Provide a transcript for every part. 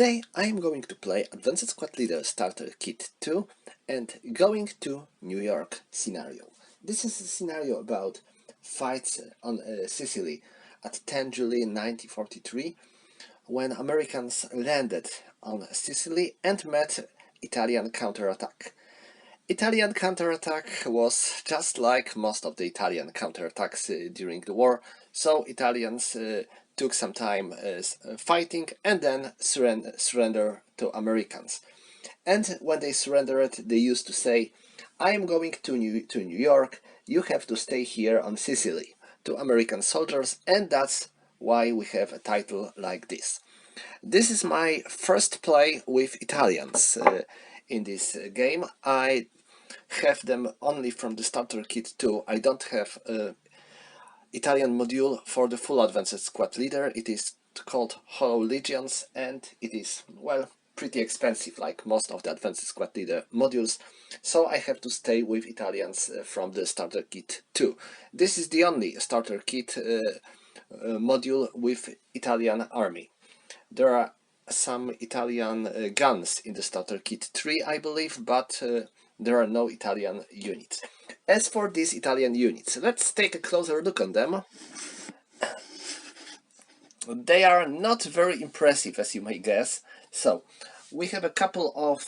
Today I am going to play Advanced Squad Leader Starter Kit 2 and going to New York scenario. This is a scenario about fights on Sicily at 10 July 1943 when Americans landed on Sicily and met Italian counterattack. Italian counterattack was just like most of the Italian counterattacks during the war, so Italians took some time fighting and then surrender to Americans. And when they surrendered, they used to say, "I am going to New York, you have to stay here on Sicily," to American soldiers, and that's why we have a title like this. This is my first play with Italians in this game. I have them only from the starter kit 2. I don't have Italian module for the full Advanced Squad Leader. It is called Hollow Legions and it is, well, pretty expensive like most of the Advanced Squad Leader modules, so I have to stay with Italians from the starter kit 2. This is the only starter kit module with Italian army. There are some Italian guns in the starter kit 3, I believe, but there are no Italian units. As for these Italian units, let's take a closer look on them. They are not very impressive, as you may guess. So, we have a couple of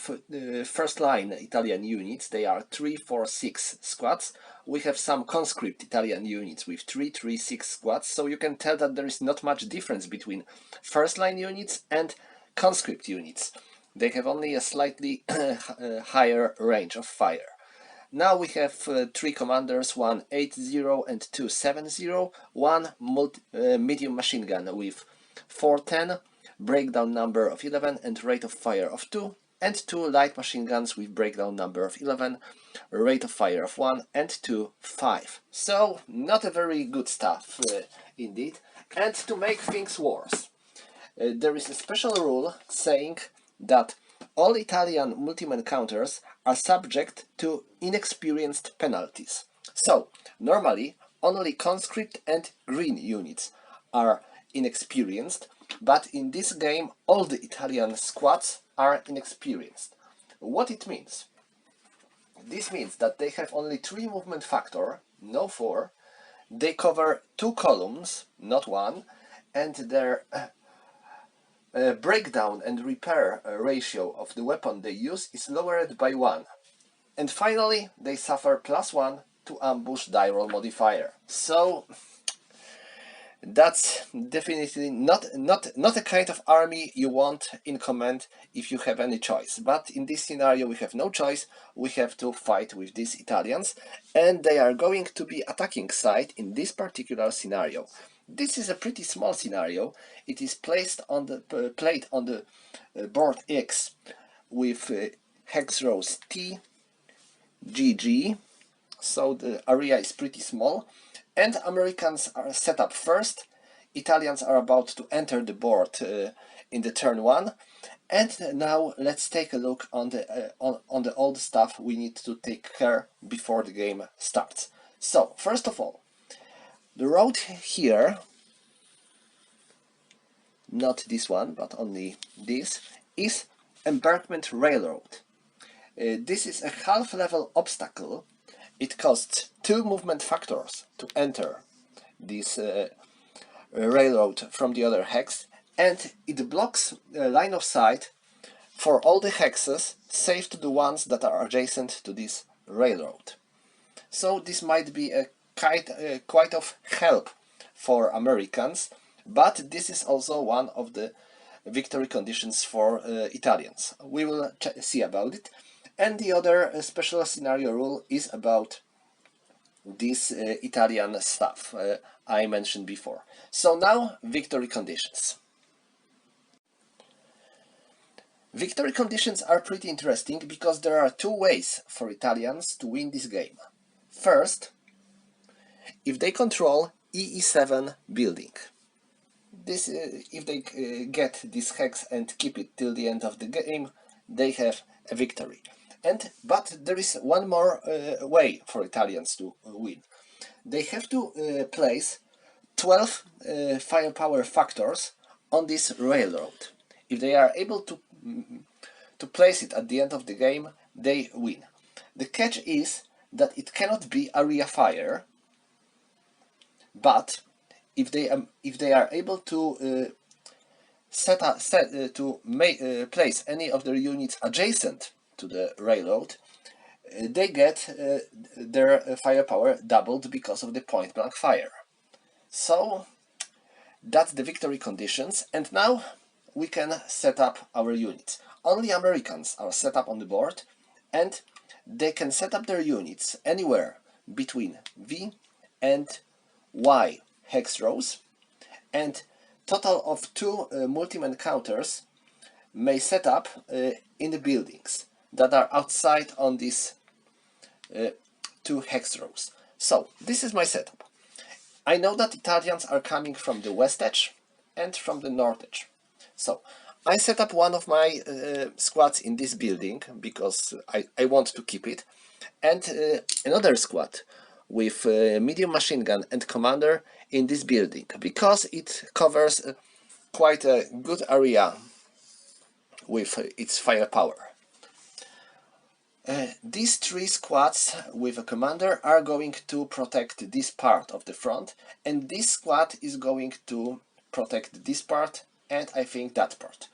first-line Italian units. They are 3, 4, 6 squads. We have some conscript Italian units with 3, 3, 6 squads. So you can tell that there is not much difference between first-line units and conscript units. They have only a slightly higher range of fire. Now we have 3 commanders, one 8-0 and two 7-0, one medium machine gun with 410, breakdown number of 11 and rate of fire of 2, and 2 light machine guns with breakdown number of 11, rate of fire of 1 and 2 5. So not a very good stuff indeed. And to make things worse, there is a special rule saying that all Italian multi-man counters are subject to inexperienced penalties. So, normally, only conscript and green units are inexperienced, but in this game all the Italian squads are inexperienced. What it means? This means that they have only 3 movement factor, no 4, they cover 2 columns, not 1, and their breakdown and repair ratio of the weapon they use is lowered by 1. And finally, they suffer +1 to ambush die roll modifier. So that's definitely not a kind of army you want in command if you have any choice. But in this scenario we have no choice. We have to fight with these Italians, and they are going to be attacking side in this particular scenario. This is a pretty small scenario. It is placed on the plate on the board X with hex rows T, GG, so the area is pretty small, and Americans are set up first. Italians are about to enter the board in the turn 1, and now let's take a look on the old stuff we need to take care before the game starts. So first of all, the road here, not this one, but only this, is Embankment Railroad. This is a half-level obstacle. It costs 2 movement factors to enter this railroad from the other hex, and it blocks line of sight for all the hexes, save to the ones that are adjacent to this railroad. So this might be a quite of help for Americans, but this is also one of the victory conditions for Italians. We will see about it. And the other special scenario rule is about this Italian stuff I mentioned before. So now, victory conditions. Victory conditions are pretty interesting because there are 2 ways for Italians to win this game. First, if they control EE7 building. This, if they get this hex and keep it till the end of the game, they have a victory. But there is one more way for Italians to win. They have to place 12 firepower factors on this railroad. if they are able to place it at the end of the game, they win. The catch is that it cannot be area fire, but if they are able to place any of their units adjacent to the railroad, they get their firepower doubled because of the point blank fire. So that's the victory conditions, and now we can set up our units. Only Americans are set up on the board, and they can set up their units anywhere between V and Y hex rows, and total of 2 multi-man counters may set up in the buildings that are outside on these 2 hex rows. So this is my setup. I know that Italians are coming from the west edge and from the north edge. So I set up one of my squads in this building because I want to keep it, and another squad with medium machine gun and commander in this building because it covers quite a good area with its firepower. These 3 squads with a commander are going to protect this part of the front, and this squad is going to protect this part and I think that part.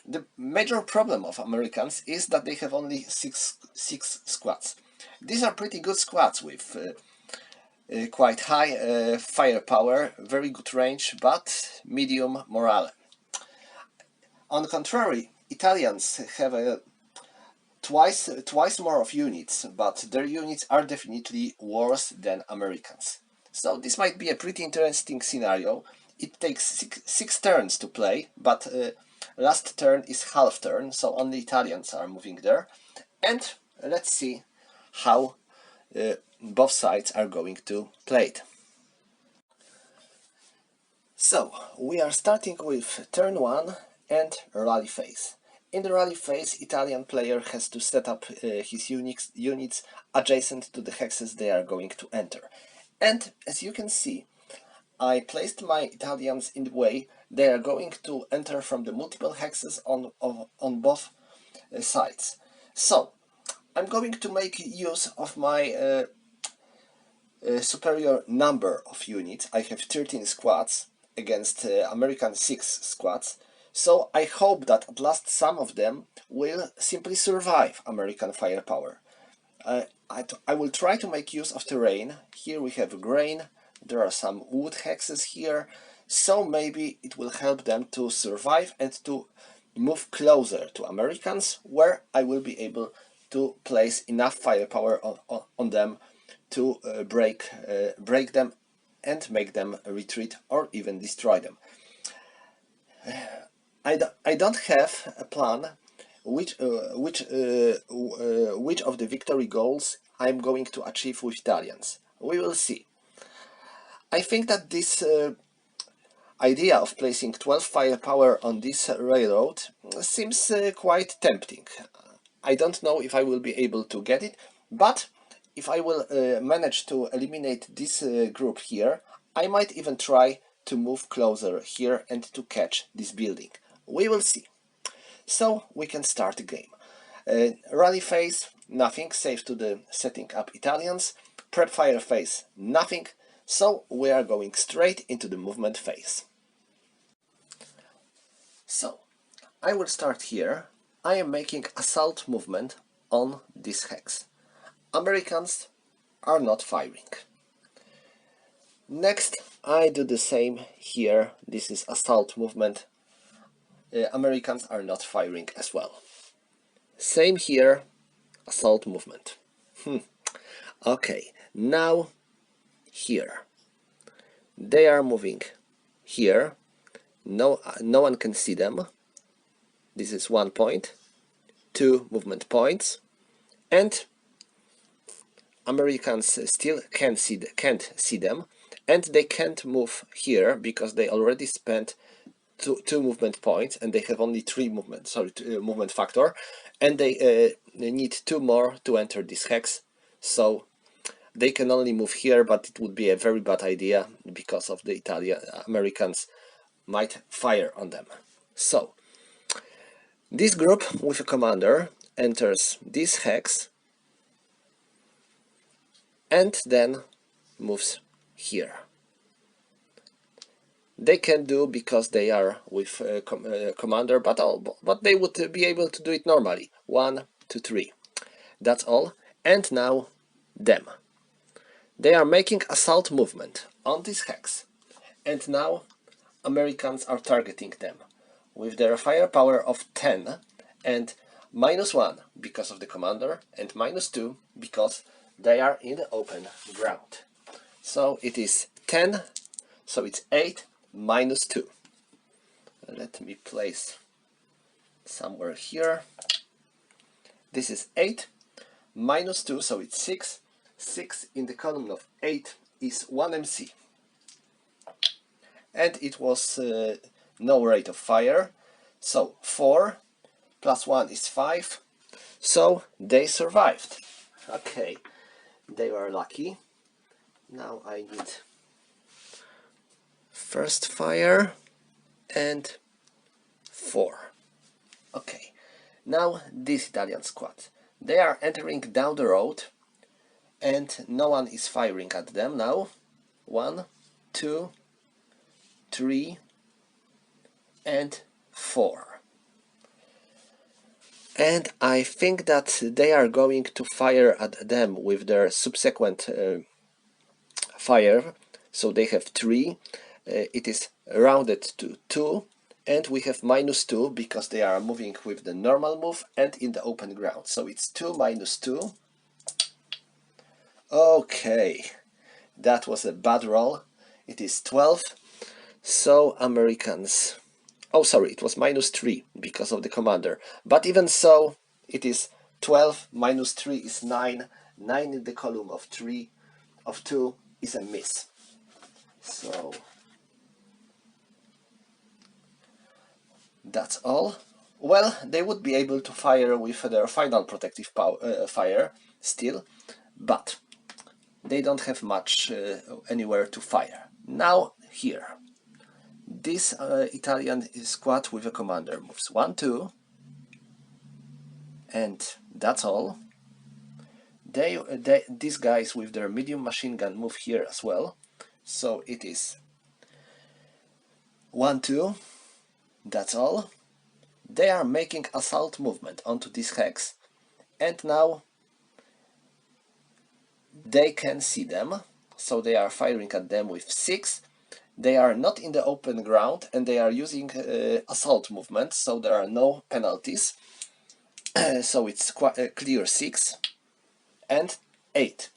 The major problem of Americans is that they have only six squads. These are pretty good squads with quite high firepower, very good range, but medium morale. On the contrary, Italians have twice more of units, but their units are definitely worse than Americans. So this might be a pretty interesting scenario. It takes six turns to play, but last turn is half turn, so only Italians are moving there. And let's see how both sides are going to play it. So we are starting with turn 1 and rally phase. In the rally phase, Italian player has to set up his units adjacent to the hexes they are going to enter. And as you can see, I placed my Italians in the way they are going to enter from the multiple hexes on both sides. So I'm going to make use of my superior number of units. I have 13 squads against American 6 squads. So I hope that at last some of them will simply survive American firepower. I will try to make use of terrain. Here we have grain, there are some wood hexes here, so maybe it will help them to survive and to move closer to Americans, where I will be able to place enough firepower on them to break them and make them retreat or even destroy them. I don't have a plan which of the victory goals I'm going to achieve with Italians. We will see. I think that this idea of placing 12 firepower on this railroad seems quite tempting. I don't know if I will be able to get it, but if I will manage to eliminate this group here, I might even try to move closer here and to catch this building. We will see. So we can start the game. Rally phase, nothing, save to the setting up Italians. Prep fire phase, nothing, so we are going straight into the movement phase. So, I will start here. I am making assault movement on this hex. Americans are not firing. Next, I do the same here. This is assault movement. Americans are not firing as well. Same here, assault movement. Okay, now here. They are moving here. No one can see them. This is 1 point, 2 movement points, and Americans still can't see them, and they can't move here because they already spent two movement points and they have only 3 movement factor, and they need 2 more to enter this hex, so they can only move here, but it would be a very bad idea because of the Americans might fire on them. So This group with a commander enters this hex and then moves here. They can do because they are with a commander, but they would be able to do it normally. 1, 2, 3. That's all. And now them. They are making assault movement on this hex. And now Americans are targeting them with their firepower of 10 and -1 because of the commander and -2 because they are in the open ground. So it is 10, so it's 8 -2. Let me place somewhere here. This is 8 -2, so it's 6. 6 in the column of 8 is 1 MC. And it was no rate of fire, so 4 plus 1 is 5, so they survived. Okay, they were lucky. Now I need first fire and 4. Okay, now this Italian squad. They are entering down the road and no one is firing at them now. 1, 2, 3 and 4. And I think that they are going to fire at them with their subsequent fire. So they have 3. It is rounded to 2. And we have -2 because they are moving with the normal move and in the open ground. So it's 2 -2. Okay, that was a bad roll. It is 12. So Americans... Oh, sorry, it was -3 because of the commander. But even so, it is 12 -3 is 9. 9 in the column of 3 of 2 is a miss. So that's all. Well, they would be able to fire with their final protective fire still, but they don't have much anywhere to fire. Now here. This Italian squad with a commander moves 1, 2, and that's all. These guys with their medium machine gun move here as well, so it is 1, 2, that's all. They are making assault movement onto this hex, and now they can see them, so they are firing at them with 6. They are not in the open ground and they are using assault movement, so there are no penalties. So it's quite a clear 6 and 8.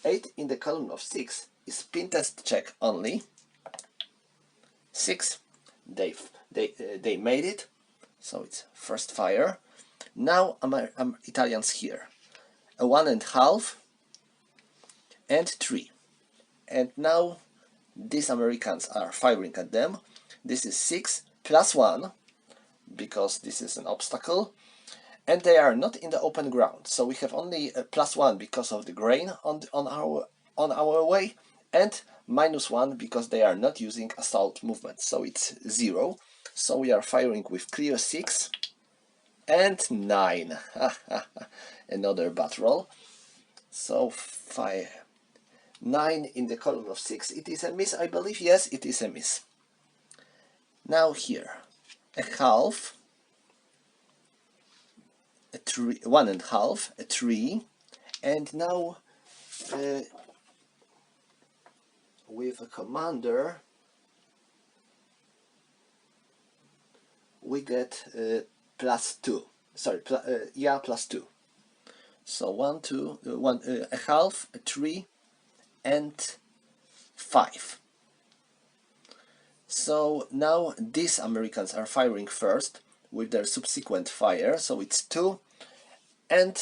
8 in the column of 6 is spin test check only. 6, they made it, so it's first fire. Now Italians here, a 1.5 and 3, and now these Americans are firing at them. This is 6 plus 1 because this is an obstacle, and they are not in the open ground, so we have only a +1 because of the grain on our way, and -1 because they are not using assault movement, so it's 0. So we are firing with clear 6 and 9. Another bad roll. So 9 in the column of 6. It is a miss, I believe. Yes, it is a miss. Now here, a half, a 3, 1.5, a 3, and now with a commander we get +2. Sorry, yeah, +2. So 1, 2, 1, a half, a 3, and 5. So now these Americans are firing first with their subsequent fire, so it's 2 and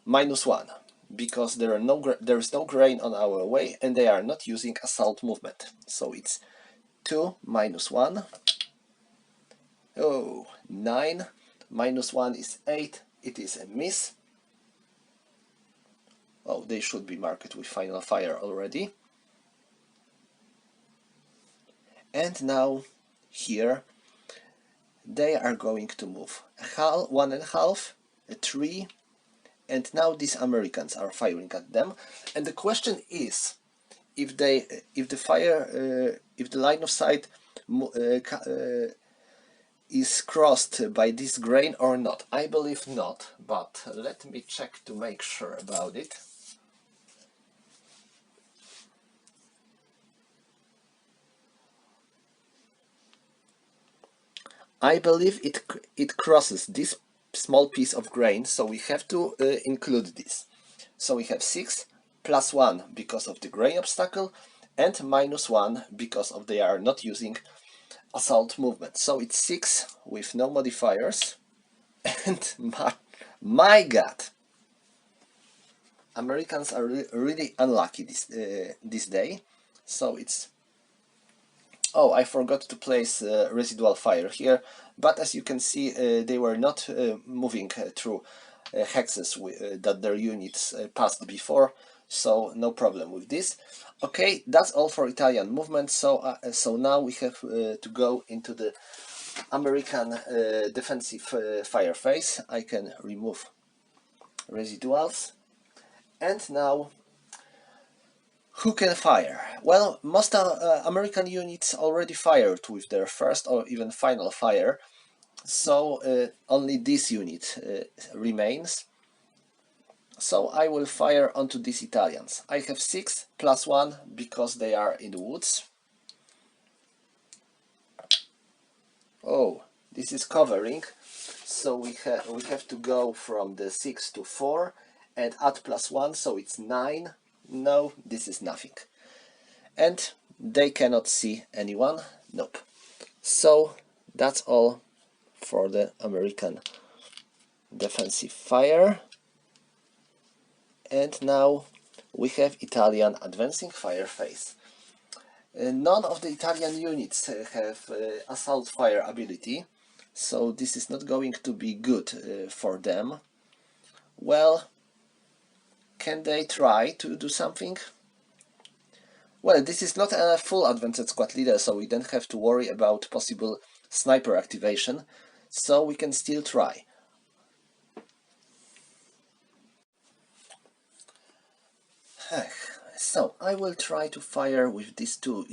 -1 because there is no grain on our way and they are not using assault movement, so it's 2 -1. Oh, 9 -1 is 8. It is a miss. Oh, they should be marked with final fire already. And now here they are going to move one and a half, a 3, and now these Americans are firing at them. And the question is, if if the line of sight is crossed by this grain or not. I believe not, but let me check to make sure about it. I believe it crosses this small piece of grain, so we have to include this. So we have 6 plus 1 because of the grain obstacle, and minus 1 because of they are not using assault movement. So it's 6 with no modifiers. And my god, Americans are really unlucky this day. So it's, oh, I forgot to place residual fire here, but as you can see, they were not moving through hexes that their units passed before, so no problem with this. Okay, that's all for Italian movement. So now we have to go into the American defensive fire phase. I can remove residuals, and now who can fire? Well, most American units already fired with their first or even final fire, so only this unit remains. So I will fire onto these Italians. I have 6 plus 1 because they are in the woods. Oh, this is covering, so we have to go from the 6 to 4 and add plus 1, so it's 9. No, this is nothing. And they cannot see anyone. Nope. So that's all for the American defensive fire. And now we have Italian advancing fire phase. None of the Italian units have assault fire ability, so this is not going to be good for them. Well, can they try to do something? Well, this is not a full advanced squad leader, so we don't have to worry about possible sniper activation, so we can still try. So I will try to fire with these two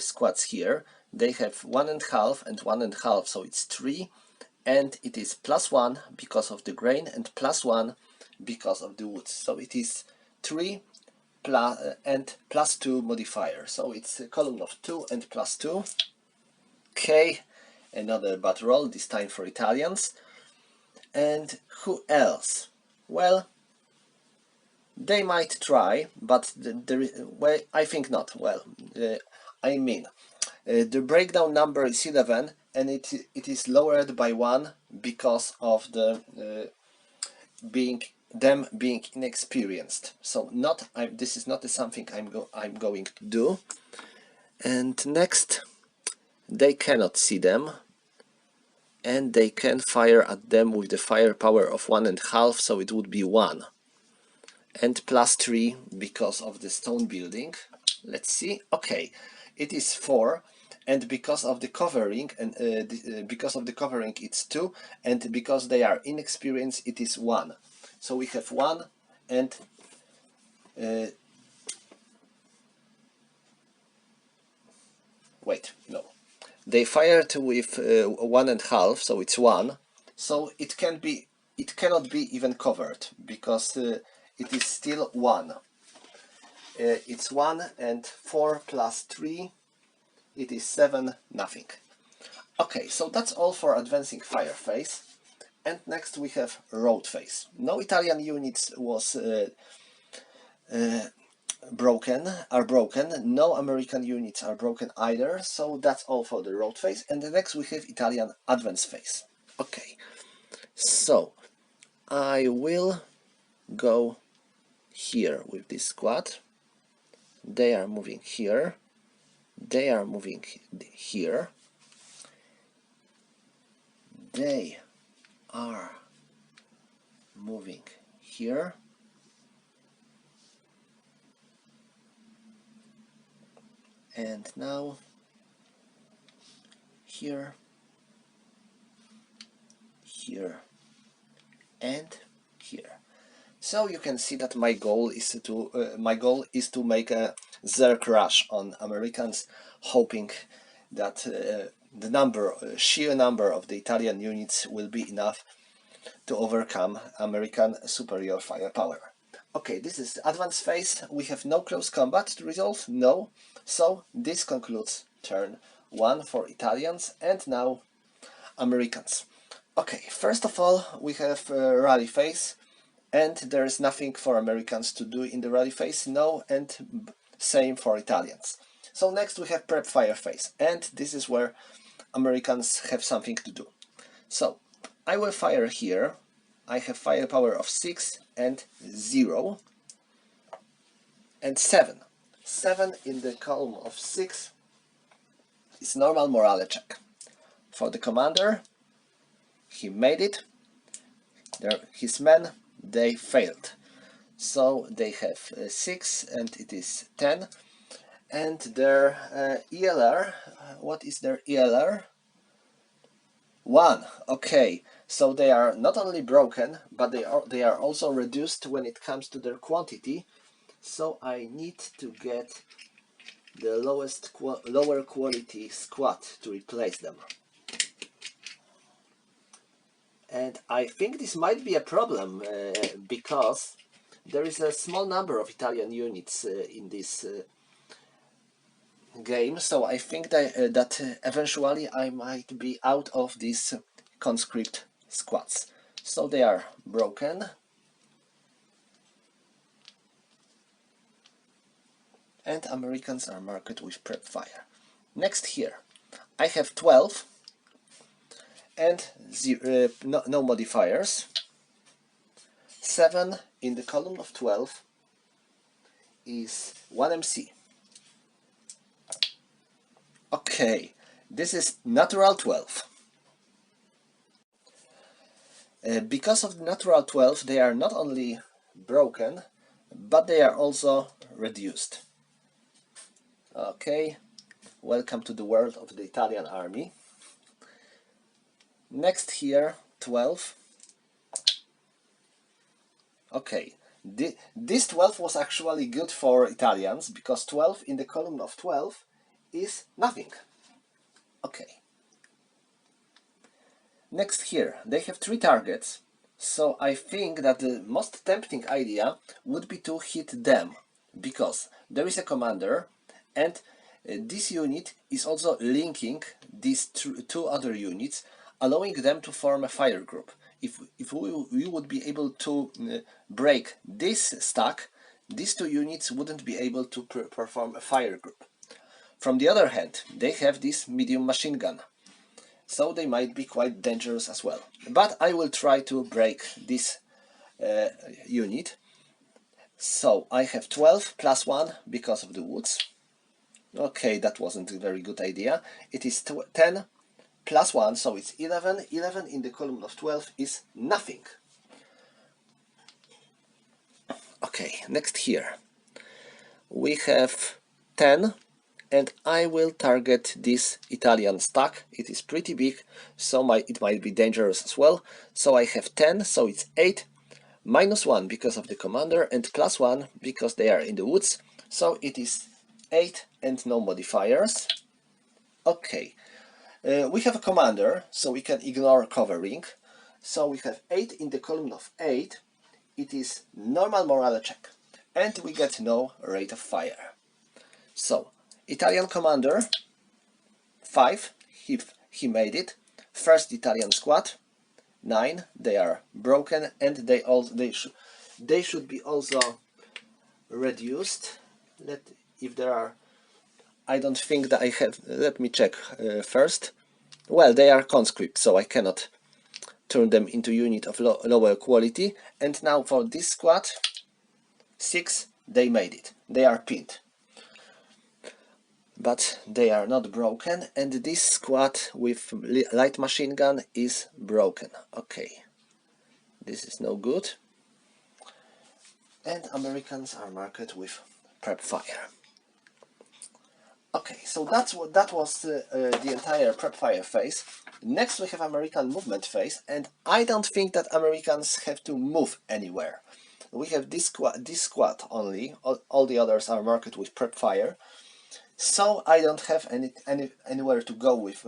squads here. They have 1.5 and 1.5, so it's 3, and it is plus 1 because of the grain and plus 1 because of the woods. So it is 3 and plus 2 modifier. So it's a column of 2 and plus 2. Okay, another bad roll, this time for Italians. And who else? Well, they might try, but well, I think not. Well, I mean, the breakdown number is 11, and it is lowered by 1 because of the being inexperienced. So this is not something I'm going to do. And next, they cannot see them, and they can fire at them with the firepower of 1.5, so it would be 1. And plus 3 because of the stone building. Let's see. Okay, it is 4, and because of the covering because of the covering it's 2, and because they are inexperienced it is 1. So we have 1 and wait, no. They fired with 1.5, so it's 1. So it cannot be even covered because it is still 1. It's 1 and 4 plus 3, it is 7, nothing. Okay, so that's all for advancing fire phase. And next we have road phase. No Italian units was broken. No American units are broken either, so that's all for the road phase. And the next we have Italian advance phase. Okay, so I will go here with this squad. They are moving here. They are moving here. They are moving here. And now here. here, and here. So you can see that my goal is to make a Zerg rush on Americans, hoping that the sheer number of the Italian units will be enough to overcome American superior firepower. Okay, this is the advanced phase. We have no close combat to resolve, no. So this concludes turn 1 for Italians, and now Americans. Okay, first of all, we have rally phase, and there is nothing for Americans to do in the rally phase, no, and same for Italians. So next we have prep fire phase, and this is where Americans have something to do. So I will fire here. I have firepower of 6 and 0 and 7. 7 in the column of 6 is normal morale check. For the commander, he made it. His men, they failed. So they have 6 and it is 10. And their ELR, what is their ELR? 1. Okay, so they are not only broken, but they are also reduced when it comes to their quantity. So I need to get the lower quality squad to replace them. And I think this might be a problem because there is a small number of Italian units in this game, so I think that eventually I might be out of these conscript squads. So they are broken. And Americans are marked with prep fire. Next here, I have 12 and no modifiers. 7 in the column of 12 is 1 MC. Okay, this is natural 12. Because of the natural 12, they are not only broken, but they are also reduced. Okay, welcome to the world of the Italian army. Next here, 12. Okay, this 12 was actually good for Italians, because 12 in the column of 12 is nothing. Okay. Next here, they have 3 targets, so I think that the most tempting idea would be to hit them, because there is a commander, and this unit is also linking these 2 other units, allowing them to form a fire group. If we would be able to break this stack, these 2 units wouldn't be able to perform a fire group. From the other hand, they have this medium machine gun, so they might be quite dangerous as well. But I will try to break this unit. So I have 12 plus 1 because of the woods. Okay, that wasn't a very good idea. It is 10 plus 1, so it's 11. 11 in the column of 12 is nothing. Okay, next here. We have 10. And I will target this Italian stack. It is pretty big, so it might be dangerous as well. So I have 10, so it's 8, minus 1 because of the commander, and plus 1 because they are in the woods. So it is 8 and no modifiers. Okay, we have a commander, so we can ignore covering. So we have 8 in the column of 8. It is normal morale check, and we get no rate of fire. So Italian commander, 5, he made it. First Italian squad, 9, they are broken, and they should be also reduced. If there are, I don't think that I have, let me check first. Well, they are conscript, so I cannot turn them into unit of lower quality. And now for this squad, 6, they made it. They are pinned. But they are not broken, and this squad with light machine gun is broken. Okay, this is no good. And Americans are marked with prep fire. Okay, so that was the entire prep fire phase. Next we have American movement phase, and I don't think that Americans have to move anywhere. We have this squad only. All the others are marked with prep fire, so I don't have anywhere to go with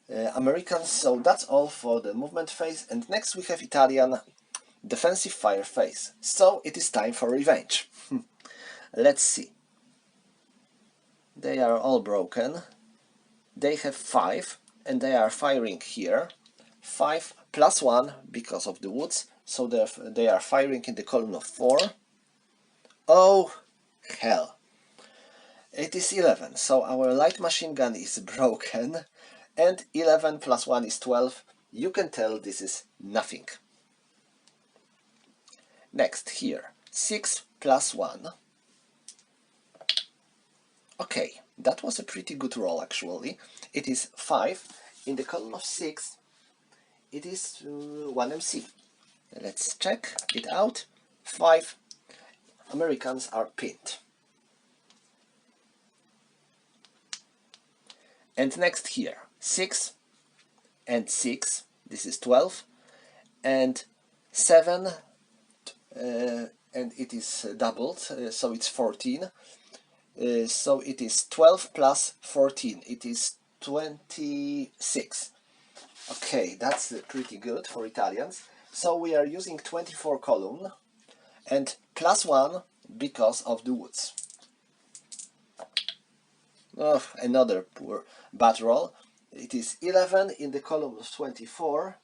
Americans. So that's all for the movement phase. And next we have Italian defensive fire phase. So it is time for revenge. Let's see. They are all broken. They have 5 and they are firing here. 5 plus 1 because of the woods, so they are firing in the column of 4. Oh hell. It is 11, so our light machine gun is broken, and 11 plus 1 is 12. You can tell this is nothing. Next here, 6 plus 1. Okay, that was a pretty good roll actually. It is 5. In the column of 6, it is 1 MC. Let's check it out. 5. Americans are pinned. And next here, 6 and 6, this is 12, and 7, and it is doubled, so it's 14. So it is 12 plus 14, it is 26. Okay, that's pretty good for Italians. So we are using 24 column and plus 1 because of the woods. Oh, another poor bad roll. It is 11 in the column of 24.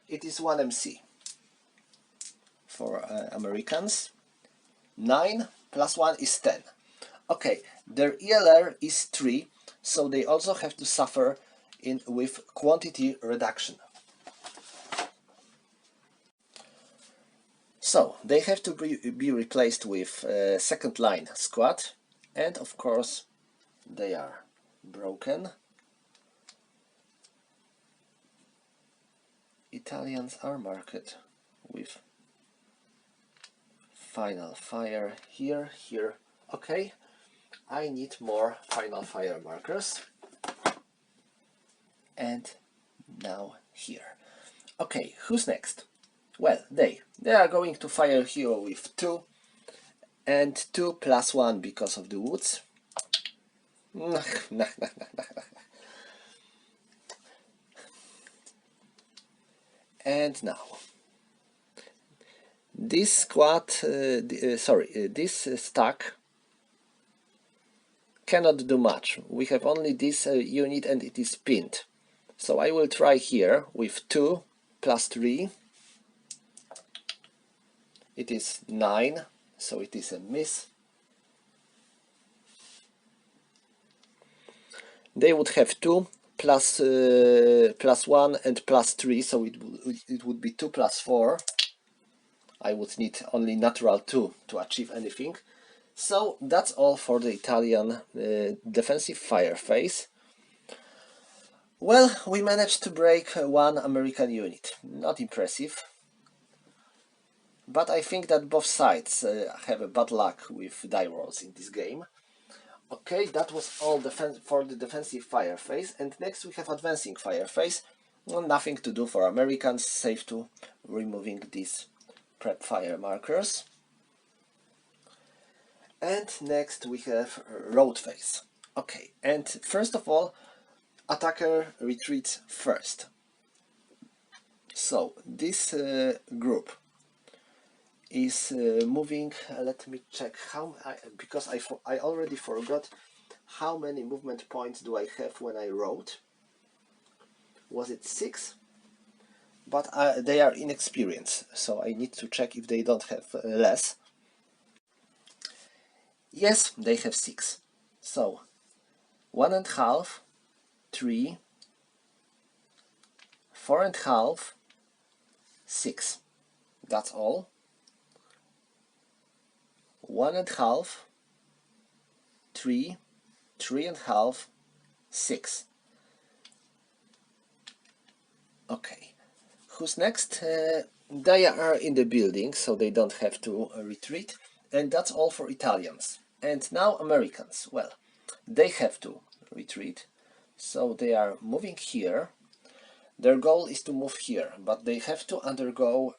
It is 1 MC for Americans. 9 plus 1 is 10. Okay, their ELR is 3, so they also have to suffer with quantity reduction. So they have to be replaced with second line squad, and of course they are broken. Italians are marked with final fire here, here. Okay, I need more final fire markers. And now here. Okay, who's next? Well, they are going to fire here with 2 and 2 plus 1 because of the woods. And now this squad, this stack cannot do much. We have only this unit and it is pinned. So I will try here with 2 plus 3. It is 9, so it is a miss. They would have 2 plus 1 and plus 3, so it would be 2 plus 4. I would need only natural 2 to achieve anything. So that's all for the Italian defensive fire phase. Well, we managed to break 1 American unit. Not impressive. But I think that both sides have a bad luck with die rolls in this game. Okay, that was all for the defensive fire phase, and next we have advancing fire phase. Well, nothing to do for Americans, save to removing these prep fire markers. And next we have road phase. Okay, and first of all, attacker retreats first. So this group is moving. Let me check how because I already forgot how many movement points do I have when I wrote. Was it 6? But they are inexperienced, so I need to check if they don't have less. Yes, they have 6. So 1.5, 3, 4.5, 6. That's all. 1.5, 3, 3.5, 6. Okay. Who's next? They are in the building, so they don't have to retreat. And that's all for Italians. And now Americans. Well, they have to retreat, so they are moving here. Their goal is to move here, but they have to undergo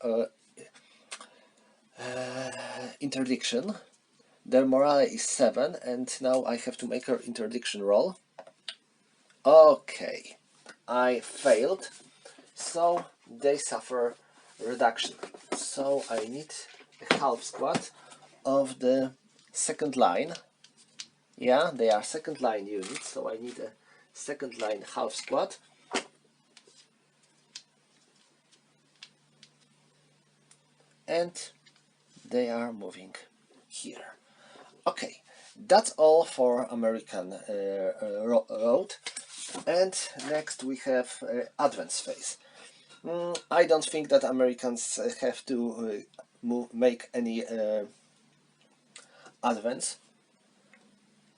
interdiction. Their morale is 7, and now I have to make an interdiction roll. Okay, I failed, so they suffer reduction. So I need a half squad of the second line. Yeah, they are second line units, so I need a second line half squad. And they are moving here. Okay, that's all for American road. And next we have advance phase. I don't think that Americans have to make any advance.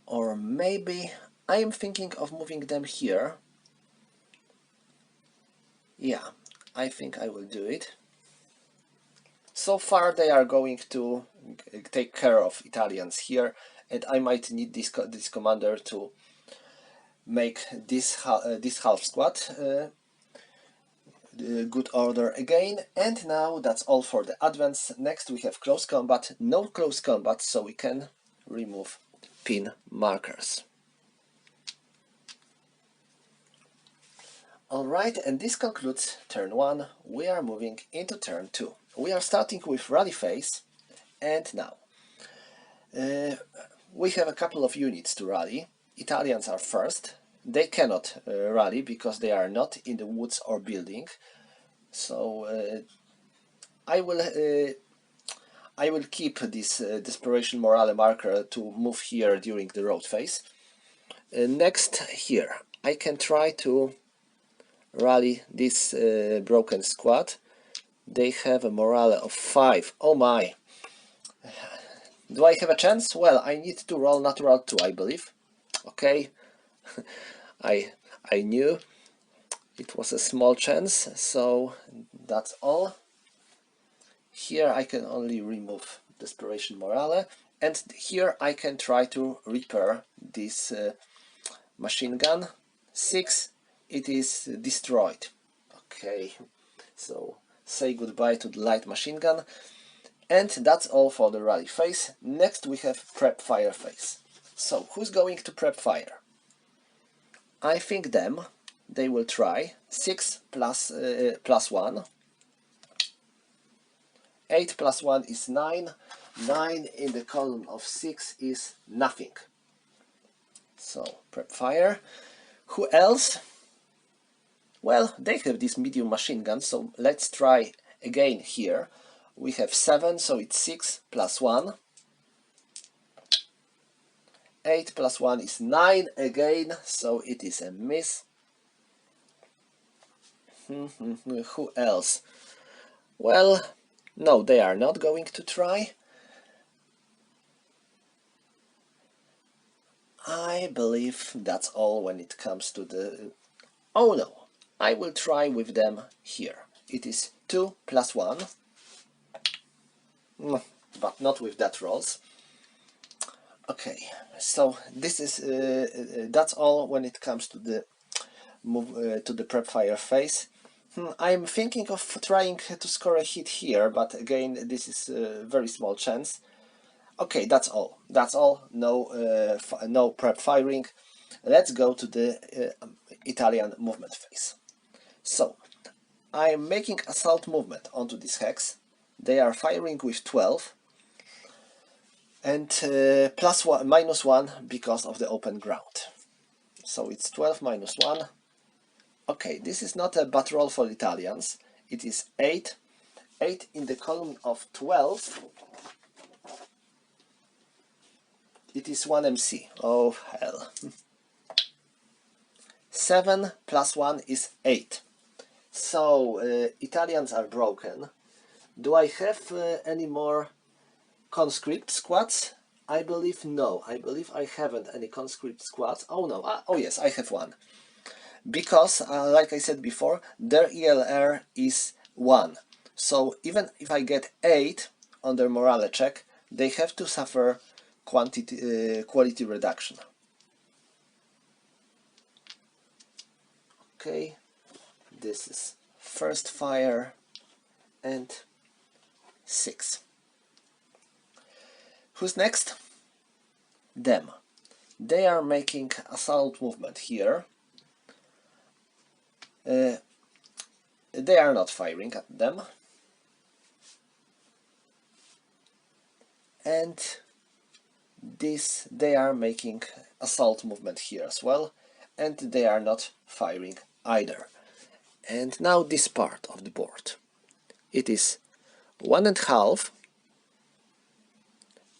Or maybe I am thinking of moving them here. Yeah, I think I will do it. So far they are going to take care of Italians here, and I might need this commander to make this half squad good order again. And now that's all for the advance. Next we have close combat. No close combat, so we can remove pin markers. Alright, and this concludes turn 1. We are moving into turn 2. We are starting with rally phase, and now we have a couple of units to rally. Italians are first. They cannot rally because they are not in the woods or building. So I will keep this desperation morale marker to move here during the road phase. Next here, I can try to rally this broken squad. They have a morale of 5. Oh my! Do I have a chance? Well, I need to roll natural 2, I believe. Okay, I knew it was a small chance, so that's all. Here I can only remove desperation morale, and here I can try to repair this machine gun. 6, it is destroyed. Okay, so say goodbye to the light machine gun. And that's all for the rally phase. Next we have prep fire phase. So who's going to prep fire? I think them. They will try. 6 plus 1. 8 plus 1 is 9. 9 in the column of 6 is nothing. So prep fire. Who else? Well, they have this medium machine gun, so let's try again here. We have 7, so it's 6 plus 1. 8 plus 1 is 9 again, so it is a miss. Who else? Well, no, they are not going to try. I believe that's all when it comes to the... Oh no, I will try with them here. It is 2 plus 1. But not with that rolls. Okay, so this is that's all when it comes to the move to the prep fire phase. I'm thinking of trying to score a hit here, but again this is a very small chance. Okay, that's all. That's all. No, no prep firing. Let's go to the Italian movement phase. So I'm making assault movement onto this hex. They are firing with 12. And plus 1, minus 1 because of the open ground. So it's 12 minus 1. Okay, this is not a bad roll for Italians. It is 8. 8 in the column of 12. It is 1 MC. Oh hell. 7 plus 1 is 8. So Italians are broken. Do I have any more conscript squads? I believe no. I believe I haven't any conscript squads. Oh no. Oh yes, I have one. Because, like I said before, their ELR is 1. So even if I get 8 on their morale check, they have to suffer quality reduction. Okay, this is first fire and 6. Who's next? Them. They are making assault movement here. They are not firing at them. And they are making assault movement here as well, and they are not firing either. And now this part of the board. It is 1.5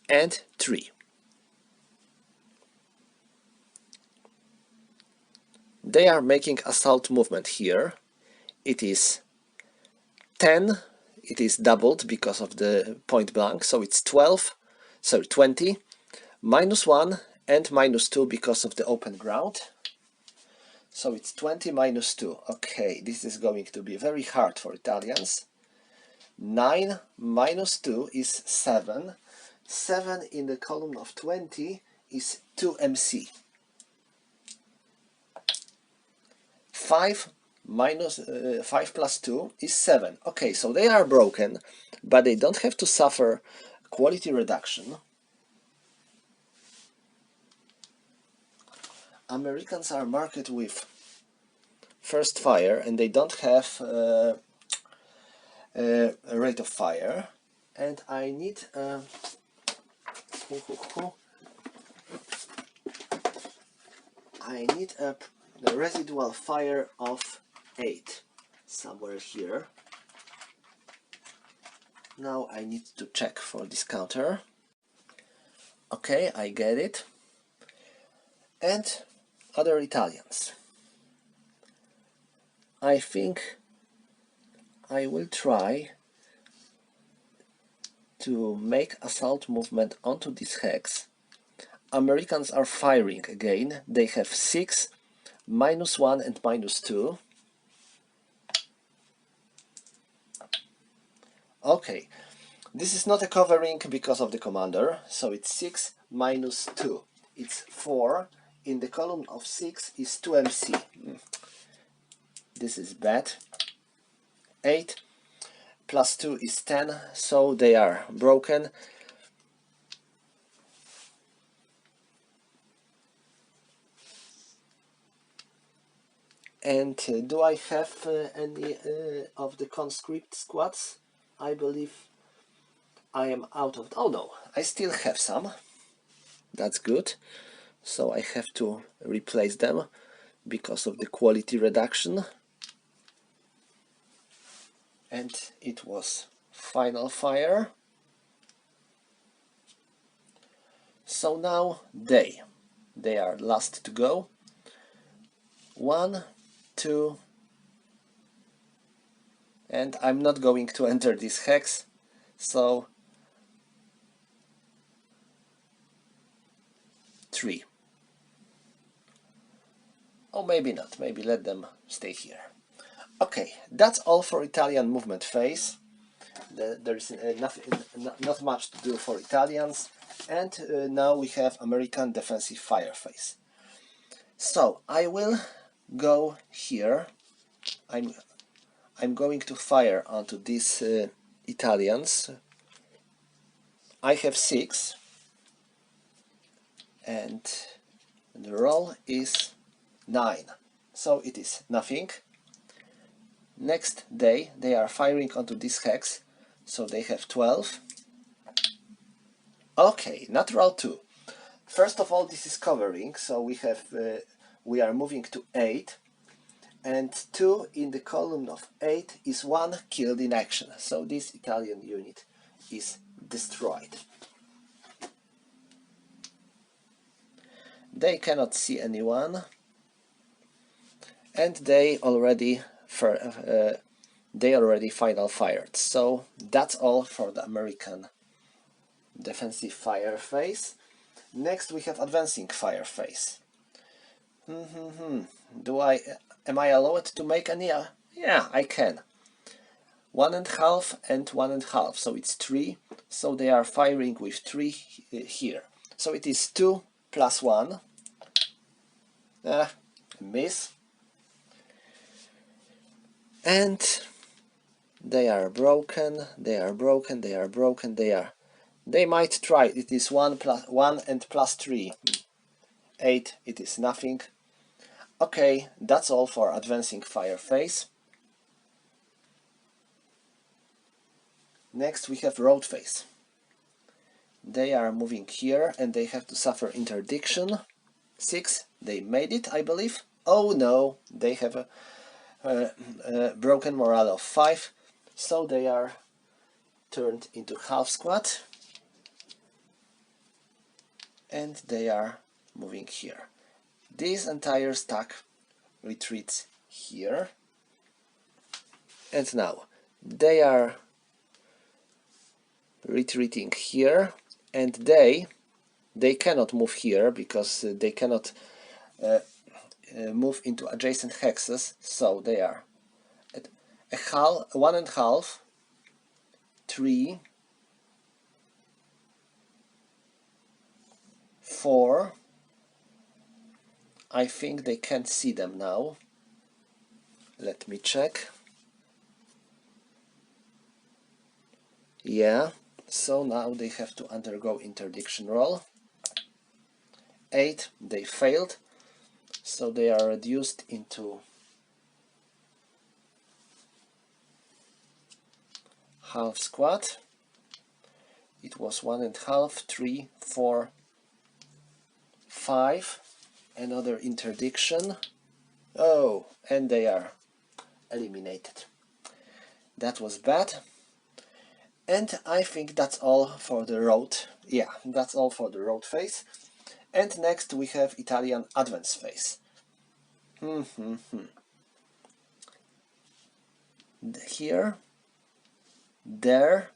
and 3. They are making assault movement here. It is 10, it is doubled because of the point blank, so it's 20, -1 and -2 because of the open ground. So it's 20 minus 2. Okay, this is going to be very hard for Italians. 9 minus 2 is 7. 7 in the column of 20 is 2mc. 5 plus 2 is 7. Okay, so they are broken, but they don't have to suffer quality reduction. Americans are marked with first fire, and they don't have a rate of fire. And I need a residual fire of 8 somewhere here. Now I need to check for this counter. Okay, I get it. And other Italians. I think I will try to make assault movement onto this hex. Americans are firing again. They have 6, -1 and -2. Okay, this is not a covering because of the commander, so it's 6 minus 2. It's 4. In the column of 6 is 2mc. This is bad. 8 plus 2 is 10, so they are broken. And do I have any of the conscript squads? I believe I am out of... Oh no, I still have some. That's good. So I have to replace them because of the quality reduction. And it was final fire. So now they are last to go. 1, 2, and I'm not going to enter this hex, so 3. Oh, maybe not, maybe let them stay here. Okay, that's all for Italian movement phase. There's not much to do for Italians, and now we have American defensive fire phase. So I will go here. I'm going to fire onto these Italians. I have 6, and the roll is 9, so it is nothing. Next day they are firing onto this hex, so they have 12. Okay, natural 2. First of all, this is covering, so we are moving to 8, and 2 in the column of 8 is 1 killed in action, so this Italian unit is destroyed. They cannot see anyone, and they already final fired. So that's all for the American defensive fire phase. Next we have advancing fire phase. Am I allowed to make any? Yeah, I can. 1.5 and 1.5, so it's 3. So they are firing with 3 here. So it is 2 plus 1. Miss. And they are broken, they are broken, they are broken, they might try. It is 1 and plus 3. 8, it is nothing. Okay, that's all for advancing fire phase. Next we have road phase. They are moving here and they have to suffer interdiction. 6, they made it, I believe. Oh no, they have a broken morale of 5, so they are turned into half squad and they are moving here. This entire stack retreats here, and now they are retreating here, and they cannot move here because they cannot move into adjacent hexes, so they are at a half, 1.5, 3, 4. I think they can't see them now. Let me check. Yeah, so now they have to undergo interdiction roll. 8, they failed, so they are reduced into half squad. It was 1.5, 3, 4, 5. Another interdiction. Oh, and they are eliminated. That was bad. And I think that's all for the road. Yeah, that's all for the road phase. And next we have Italian advance phase. Here, there,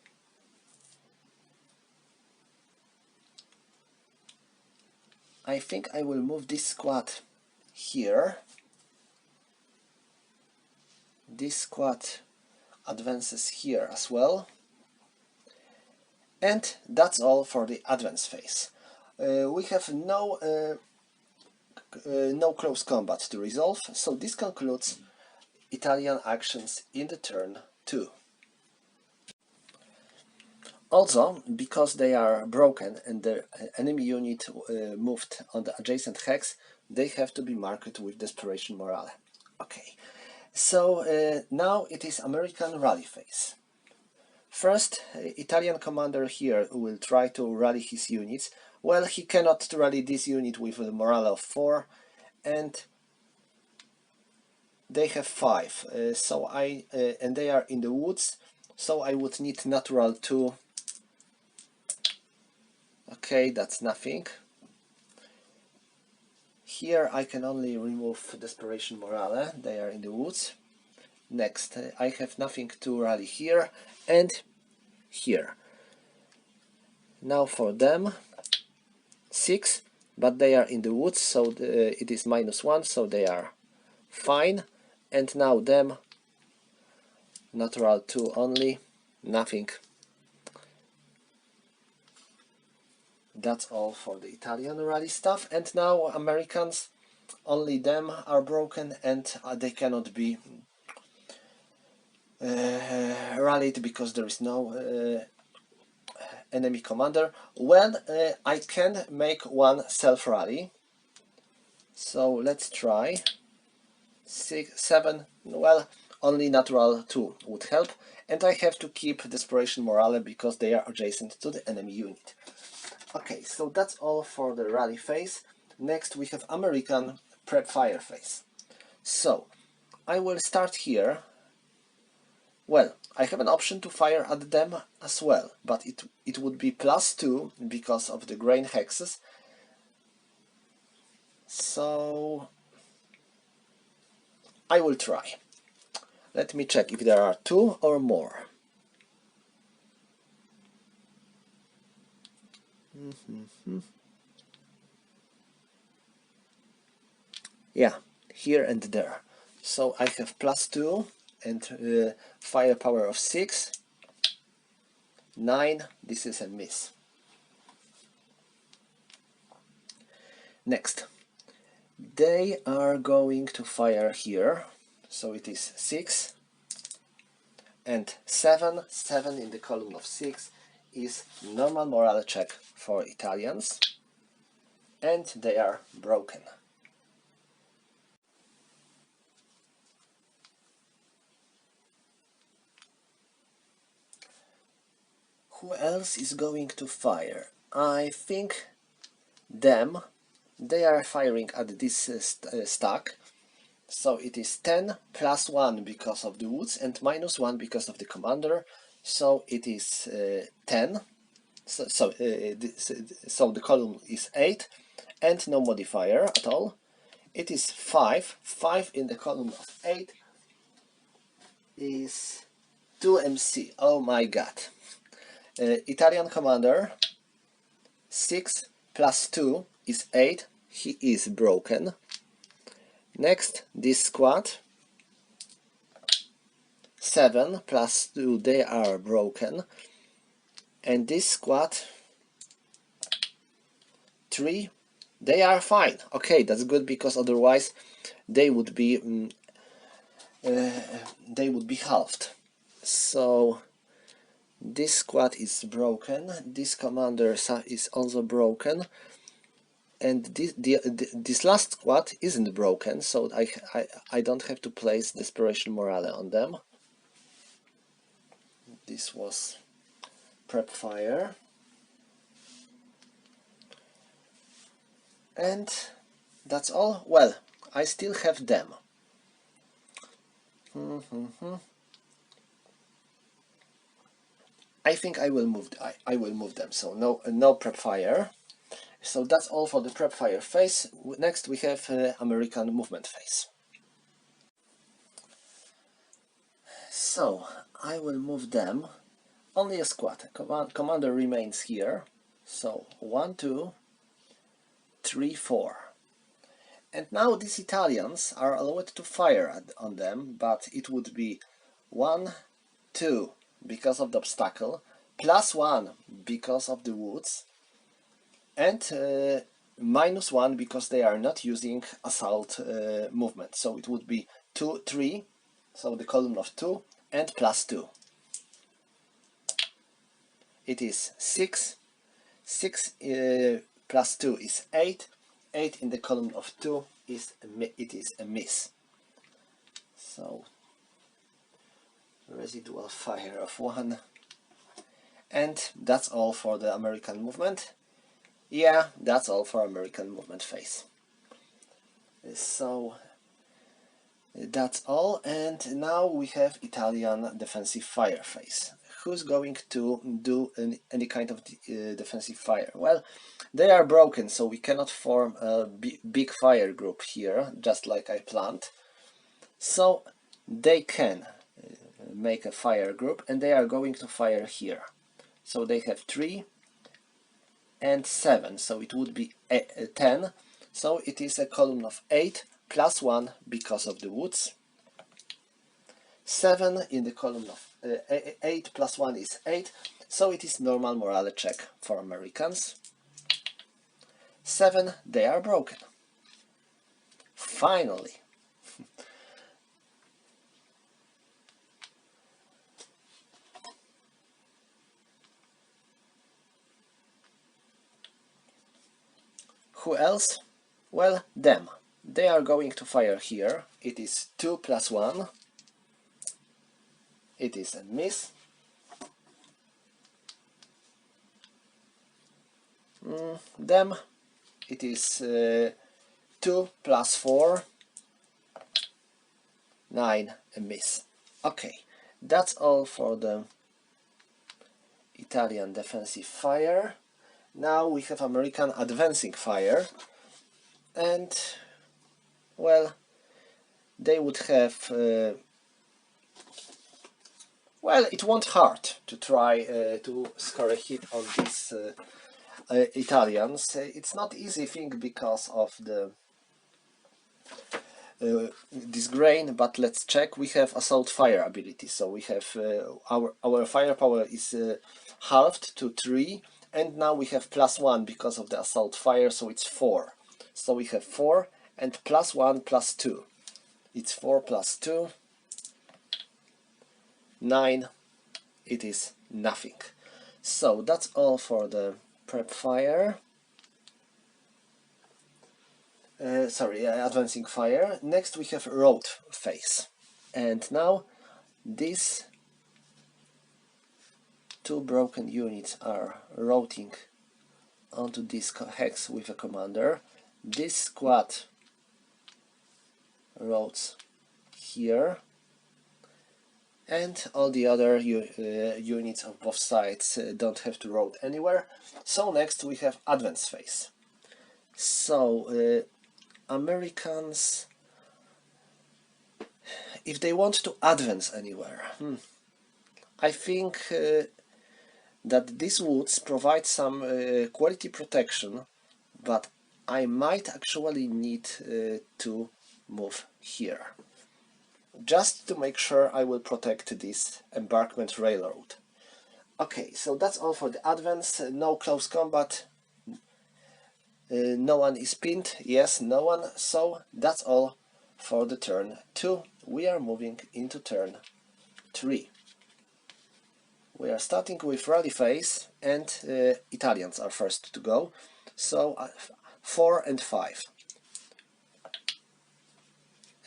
I think I will move this squad here. This squad advances here as well. And that's all for the advance phase. We have no close combat to resolve, so this concludes Italian actions in the turn 2. Also, because they are broken and the enemy unit moved on the adjacent hex, they have to be marked with Desperation Morale. Okay, so now it is American rally phase. First, Italian commander here will try to rally his units. Well, he cannot rally this unit with a morale of 4, and they have 5. And they are in the woods, so I would need natural 2. Okay, that's nothing. Here I can only remove Desperation Morale, they are in the woods. Next, I have nothing to rally here and here. Now for them, 6, but they are in the woods, so it is -1, so they are fine. And now them, natural 2 only, nothing. That's all for the Italian rally stuff. And now Americans, only them are broken and they cannot be rallied because there is no enemy commander. Well, I can make one self-rally. So let's try. 6, 7, well, only natural 2 would help. And I have to keep Desperation Morale because they are adjacent to the enemy unit. Okay, so that's all for the rally phase. Next we have American prep fire phase. So, I will start here. Well, I have an option to fire at them as well, but it would be +2 because of the grain hexes. So, I will try. Let me check if there are 2 or more. Yeah, here and there. So I have +2 and firepower of 6. 9, this is a miss. Next, they are going to fire here, so it is 6, and 7 in the column of 6 is normal morale check for Italians, and they are broken. Who else is going to fire? I think them. They are firing at this stack. So it is 10 plus 1 because of the woods and minus 1 because of the commander. So it is 10. So the column is 8 and no modifier at all. It is 5. 5 in the column of 8 is 2 MC. Oh my god. Italian commander, 6 plus 2 is 8. He is broken. Next, this squad, 7 plus 2, they are broken. And this squad, 3, they are fine. Okay, that's good, because otherwise they would be halved. So this squad is broken. This commander is also broken. And this last squad isn't broken, so I don't have to place Desperation Morale on them. This was Prep Fire. And that's all. Well, I still have them. I think I will move them, so no Prep Fire. So that's all for the Prep Fire phase. Next we have American movement phase. So I will move them. Only a squad. Commander remains here. So 1, 2, 3, 4. And now these Italians are allowed to fire on them, but it would be 1, 2 because of the obstacle, plus 1 because of the woods, and minus 1 because they are not using assault movement. So it would be 2, 3, so the column of 2, and plus 2. It is 6. 6 plus 2 is 8. 8 in the column of 2 is a miss. So residual fire of 1. And that's all for the American movement. Yeah, that's all for American movement phase. So that's all, and now we have Italian defensive fire phase. Who's going to do any kind of defensive fire? Well, they are broken, so we cannot form a big fire group here, just like I planned. So they can make a fire group, and they are going to fire here. So they have 3 and 7, so it would be 10. So it is a column of 8 plus 1 because of the woods. 7 in the column of 8 plus 1 is 8, so it is normal morale check for Americans. 7, they are broken. Finally. Who else? Well, them. They are going to fire here. It is 2 plus 1. It is a miss. Them. It is 2 plus 4. 9, a miss. Okay, that's all for the Italian defensive fire. Now we have American advancing fire, and well, they would have well, it won't hurt to try to score a hit on these Italians. It's not easy thing because of the this grain, but let's check. We have assault fire ability, so we have our firepower is halved to 3, and now we have plus 1 because of the assault fire, so it's 4. So we have 4 and plus 1 plus 2. It's 4 plus 2. 9, it is nothing. So that's all for the prep fire. Advancing fire. Next we have road phase. And now these two broken units are routing onto this hex with a commander. This squad routes here, and all the other units of both sides don't have to route anywhere. So next we have advance phase. So Americans, if they want to advance anywhere, I think that these woods provide some quality protection, but I might actually need to move here, just to make sure I will protect this embankment railroad. Okay, so that's all for the advance. No close combat. No one is pinned. Yes, no one. So that's all for the turn 2. We are moving into turn 3. We are starting with rally phase, and Italians are first to go. So 4 and 5.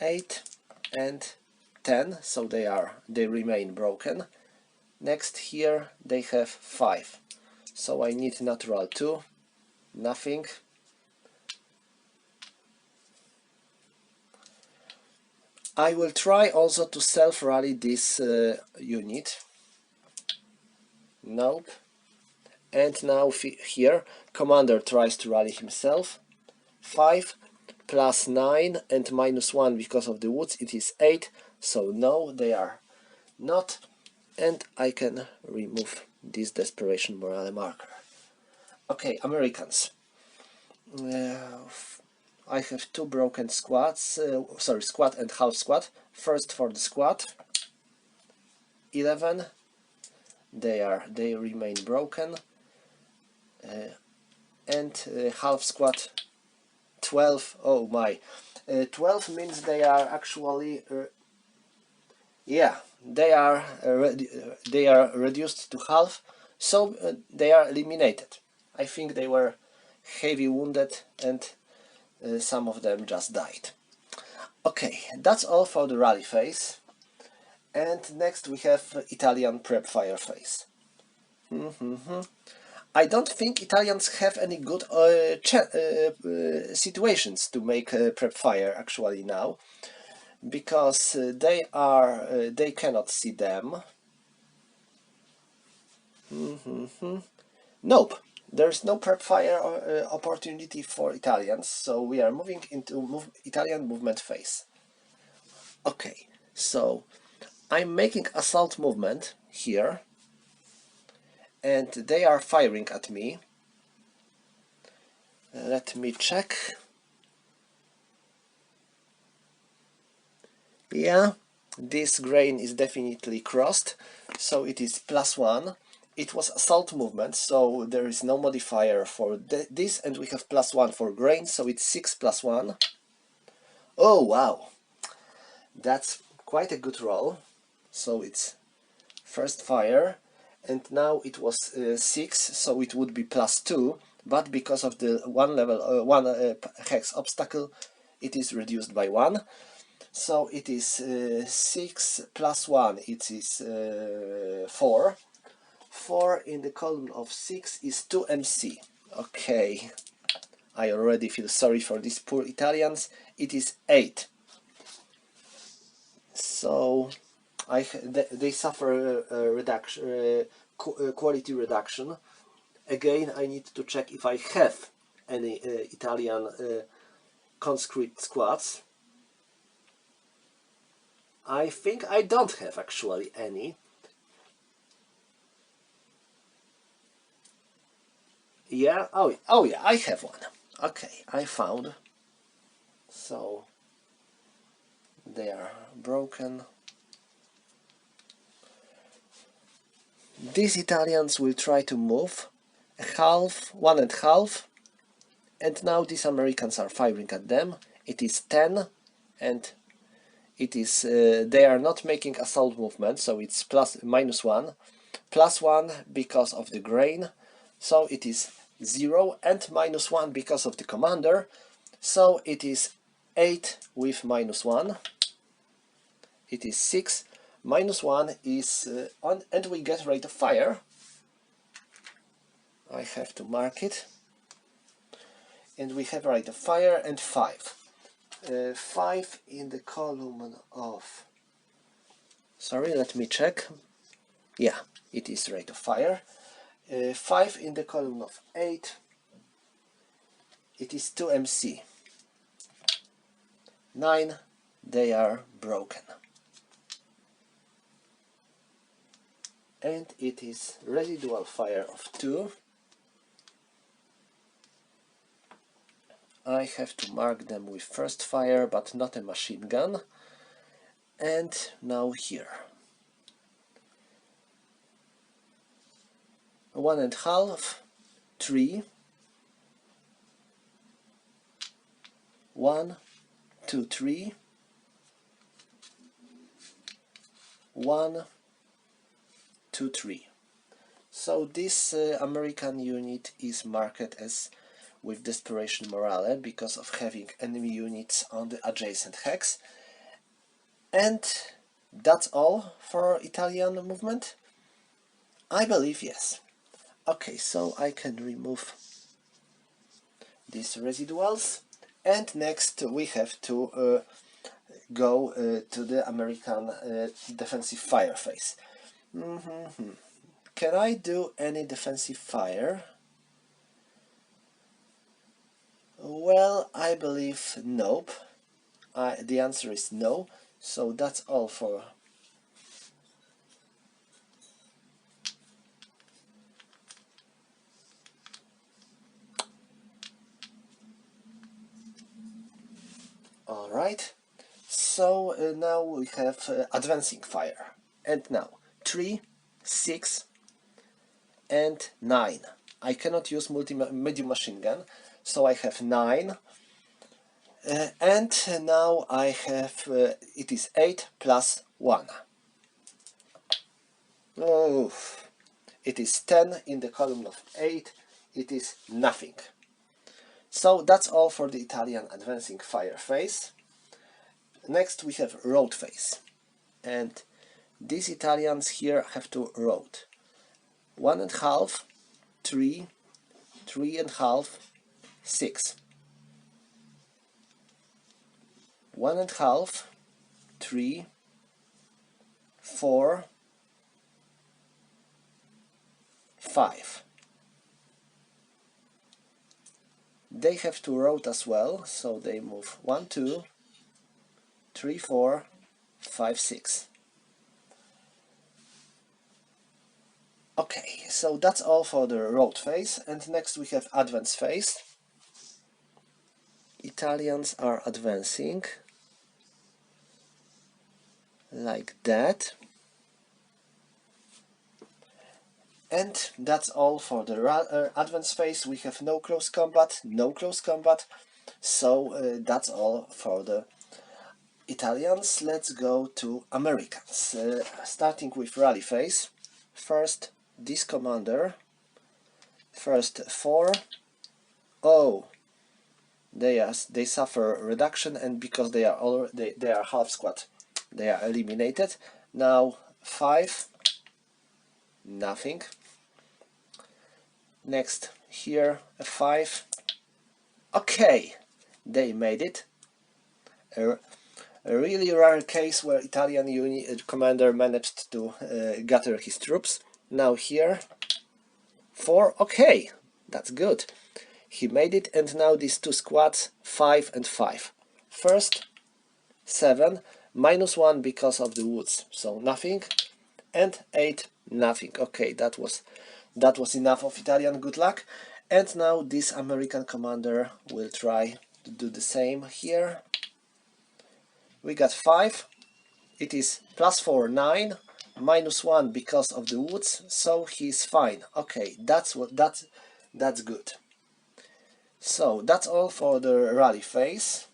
8 and 10, so they remain broken. Next here they have 5, so I need natural 2, nothing. I will try also to self-rally this unit. Nope. And now here commander tries to rally himself. 5 plus 9 and minus 1 because of the woods, it is 8, so no, they are not, and I can remove this desperation morale marker. Okay, Americans. I have 2 broken squads, squad and half squad. First for the squad, 11, they remain broken, and half squad 12. Oh my, 12 means they are actually they are reduced to half, so they are eliminated. I think they were heavy wounded, and some of them just died. Okay, that's all for the rally phase, and next we have Italian prep fire phase. I don't think Italians have any good situations to make prep fire actually now, because they cannot see them. Nope, there's no prep fire opportunity for Italians, so we are moving into Italian movement phase. Okay, so I'm making assault movement here, and they are firing at me. Let me check. Yeah, this grain is definitely crossed, so it is +1. It was assault movement, so there is no modifier for this, and we have +1 for grain, so it's 6 + 1. Oh wow, that's quite a good roll. So it's first fire, and now it was 6, so it would be +2, but because of the one hex obstacle, it is reduced by 1. So it is 6 + 1, it is 4. 4 in the column of 6 is 2 MC. Okay, I already feel sorry for these poor Italians. It is 8. So they suffer a reduction, quality reduction. Again, I need to check if I have any Italian conscript squads. I think I don't have actually any. Yeah, oh yeah, I have one. Okay, I found. So they are broken. These Italians will try to move half, 1 and half, and now these Americans are firing at them. It is 10, and it is they are not making assault movement, so it's -1, +1 because of the grain, so it is 0, and -1 because of the commander, so it is 8 with -1, it is 6, -1 is on, and we get rate of fire. I have to mark it, and we have rate of fire and 5. 5 in the column of, sorry, let me check, yeah, it is rate of fire. 5 in the column of 8, it is 2 MC. 9, they are broken. And it is residual fire of 2. I have to mark them with first fire, but not a machine gun. And now here. 1.5, 3, 1, 2, 3, 1, 2, 3. So this American unit is marked as with Desperation Morale because of having enemy units on the adjacent hex. And that's all for Italian movement? I believe yes. Okay, so I can remove these residuals, and next we have to go to the American defensive fire phase. Can I do any defensive fire? Well, I believe nope. The answer is no, so that's all for alright. So now we have advancing fire, and now 3, 6 and 9. I cannot use medium machine gun, so I have 9. And now I have, it is 8 plus 1. Oh, it is 10 in the column of 8, it is nothing. So that's all for the Italian advancing fire phase. Next we have road phase, and these Italians here have to road. 1.5, 3, 3.5, 6. 1.5, 3, 4, 5. They have to road as well, so they move 1, 2, 3, 4, 5, 6. Okay, so that's all for the road phase, and next we have advance phase. Italians are advancing like that. And that's all for the advance phase. We have no close combat, so that's all for the Italians. Let's go to Americans, starting with rally phase. First, this commander, first 4, oh, they suffer reduction, and because they are half squad, they are eliminated. Now 5, nothing. Next here a 5. Okay, they made it. A really rare case where Italian commander managed to gather his troops. Now here 4. Okay, that's good. He made it, and now these two squads 5 and 5. First 7, -1 because of the woods, so nothing, and 8, nothing. Okay, that was enough of Italian good luck. And now this American commander will try to do the same here. We got 5, it is +4, 9, -1 because of the woods, so he's fine. Okay, that's good. So that's all for the rally phase.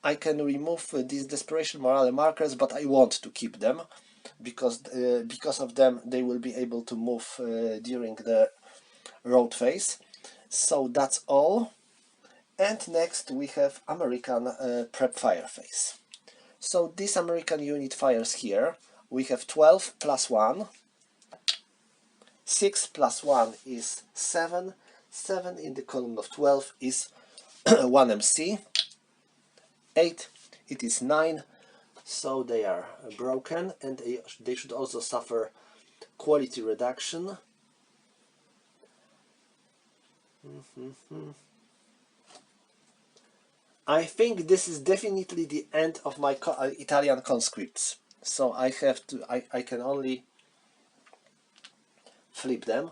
I can remove these desperation morale markers, but I want to keep them because of them they will be able to move during the road phase. So that's all. And next we have American prep fire phase. So this American unit fires here. We have 12 plus 1. 6 plus 1 is 7. 7 in the column of 12 is 1 MC. 8, it is 9. So they are broken, and they should also suffer quality reduction. I think this is definitely the end of my Italian conscripts. So I have to, I can only flip them.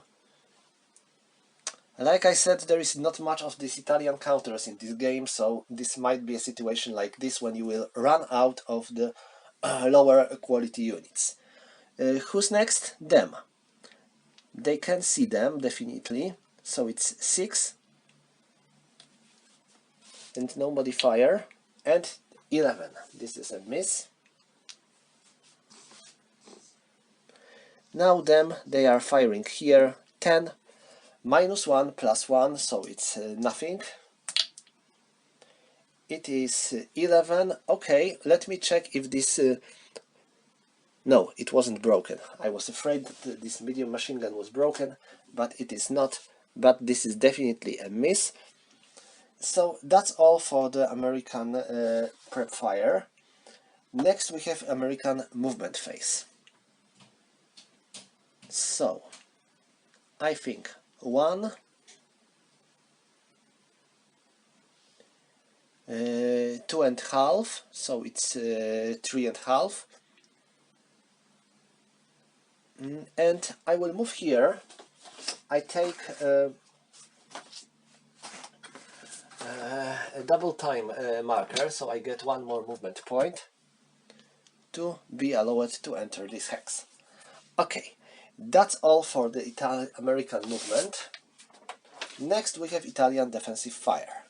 Like I said, there is not much of these Italian counters in this game, so this might be a situation like this when you will run out of the lower quality units. Who's next? Them. They can see them, definitely. So it's 6 and no modifier, and 11. This is a miss. Now them, they are firing here. 10, minus 1 plus 1, so it's nothing. It is 11. Okay, let me check if this... No, it wasn't broken. I was afraid that this medium machine gun was broken, but it is not. But this is definitely a miss. So that's all for the American prep fire. Next we have American movement phase. So I think 1, 2.5, so it's 3.5. And I will move here. I take a double time marker, so I get 1 more movement point to be allowed to enter this hex. Okay, that's all for the American movement. Next we have Italian defensive fire.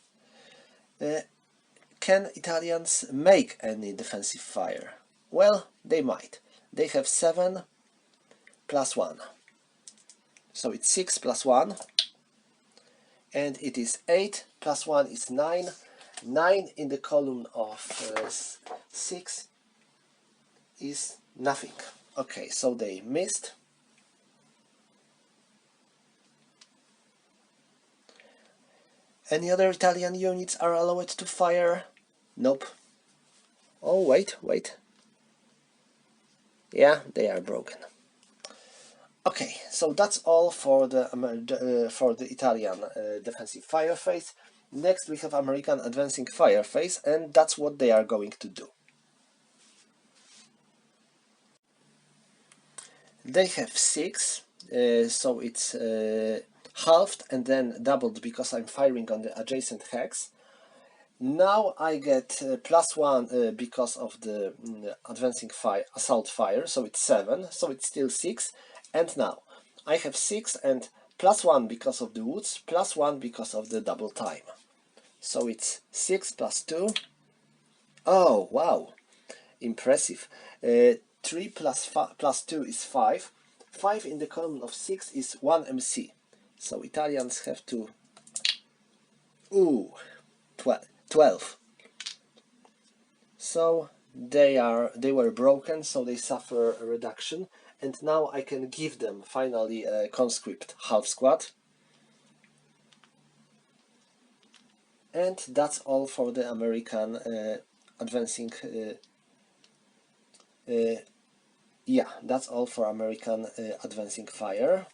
Can Italians make any defensive fire? Well, they might. They have 7 plus 1. So it's 6 plus 1. And it is 8 plus 1 is 9. 9 in the column of 6 is nothing. Okay, so they missed. Any other Italian units are allowed to fire? Nope. Oh, wait. Yeah, they are broken. Okay, so that's all for the Italian defensive fire phase. Next we have American advancing fire phase, and that's what they are going to do. They have 6, so it's halved and then doubled because I'm firing on the adjacent hex. Now I get plus 1 because of the advancing assault fire, so it's 7, so it's still 6. And now I have 6 and plus 1 because of the woods, plus 1 because of the double time. So it's 6 plus 2. Oh, wow, impressive. 3 plus 2 is 5. 5 in the column of 6 is 1 MC. So Italians have to... Ooh, 12. So they were broken, so they suffer a reduction. And now I can give them finally a conscript half squad. And that's all for the American advancing... yeah, that's all for American advancing fire.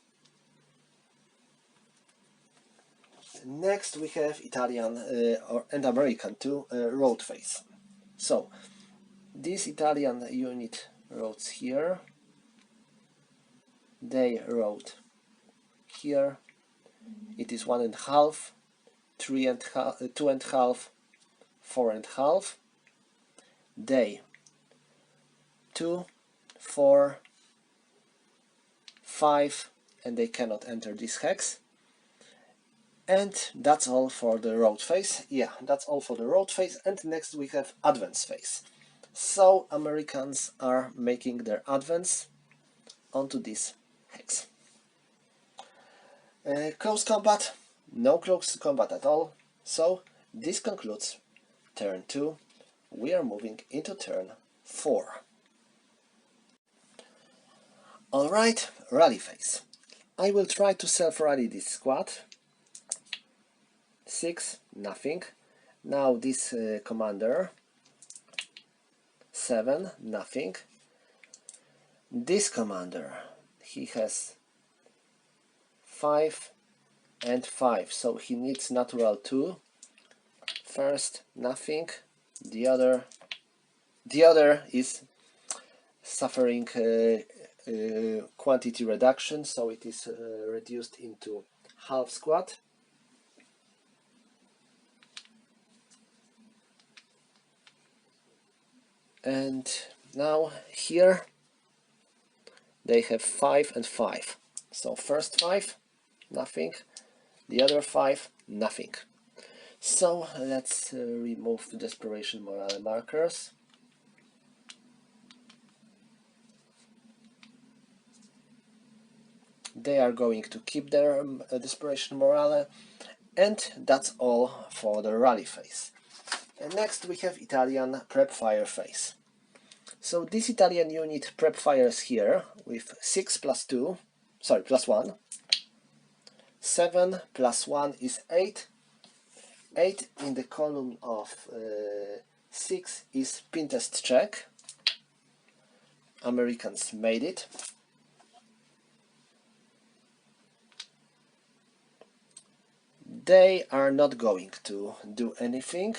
Next we have Italian and American too road phase. So this Italian unit roads here, they rode here. It is 1.5, 3.5, 2.5, 4.5. They 2, 4, 5, and they cannot enter this hex. And that's all for the road phase. Yeah, that's all for the road phase. And next we have advance phase. So Americans are making their advance onto this hex. Close combat, no close combat at all. So this concludes turn 2. We are moving into turn 4. Alright, rally phase. I will try to self-rally this squad. 6, nothing. Now this commander. 7, nothing. This commander, he has 5 and 5, so he needs natural 2. First, nothing. The other is suffering quantity reduction, so it is reduced into half squad. And now here they have 5 and 5. So first 5, nothing. The other 5, nothing. So let's remove desperation morale markers. They are going to keep their desperation morale, and that's all for the rally phase. And next we have Italian prep fire phase. So this Italian unit prep fires here with 6 plus 2, sorry, plus 1. 7 plus 1 is 8. 8 in the column of 6 is pin test check. Americans made it. They are not going to do anything.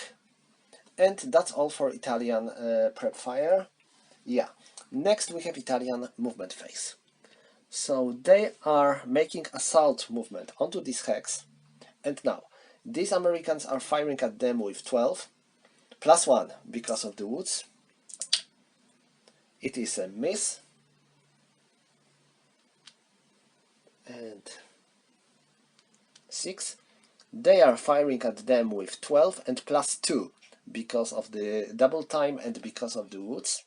And that's all for Italian prep fire. Yeah. Next we have Italian movement phase. So they are making assault movement onto this hex. And now, these Americans are firing at them with 12, plus 1 because of the woods. It is a miss. And 6. They are firing at them with 12 and plus 2 because of the double time and because of the woods.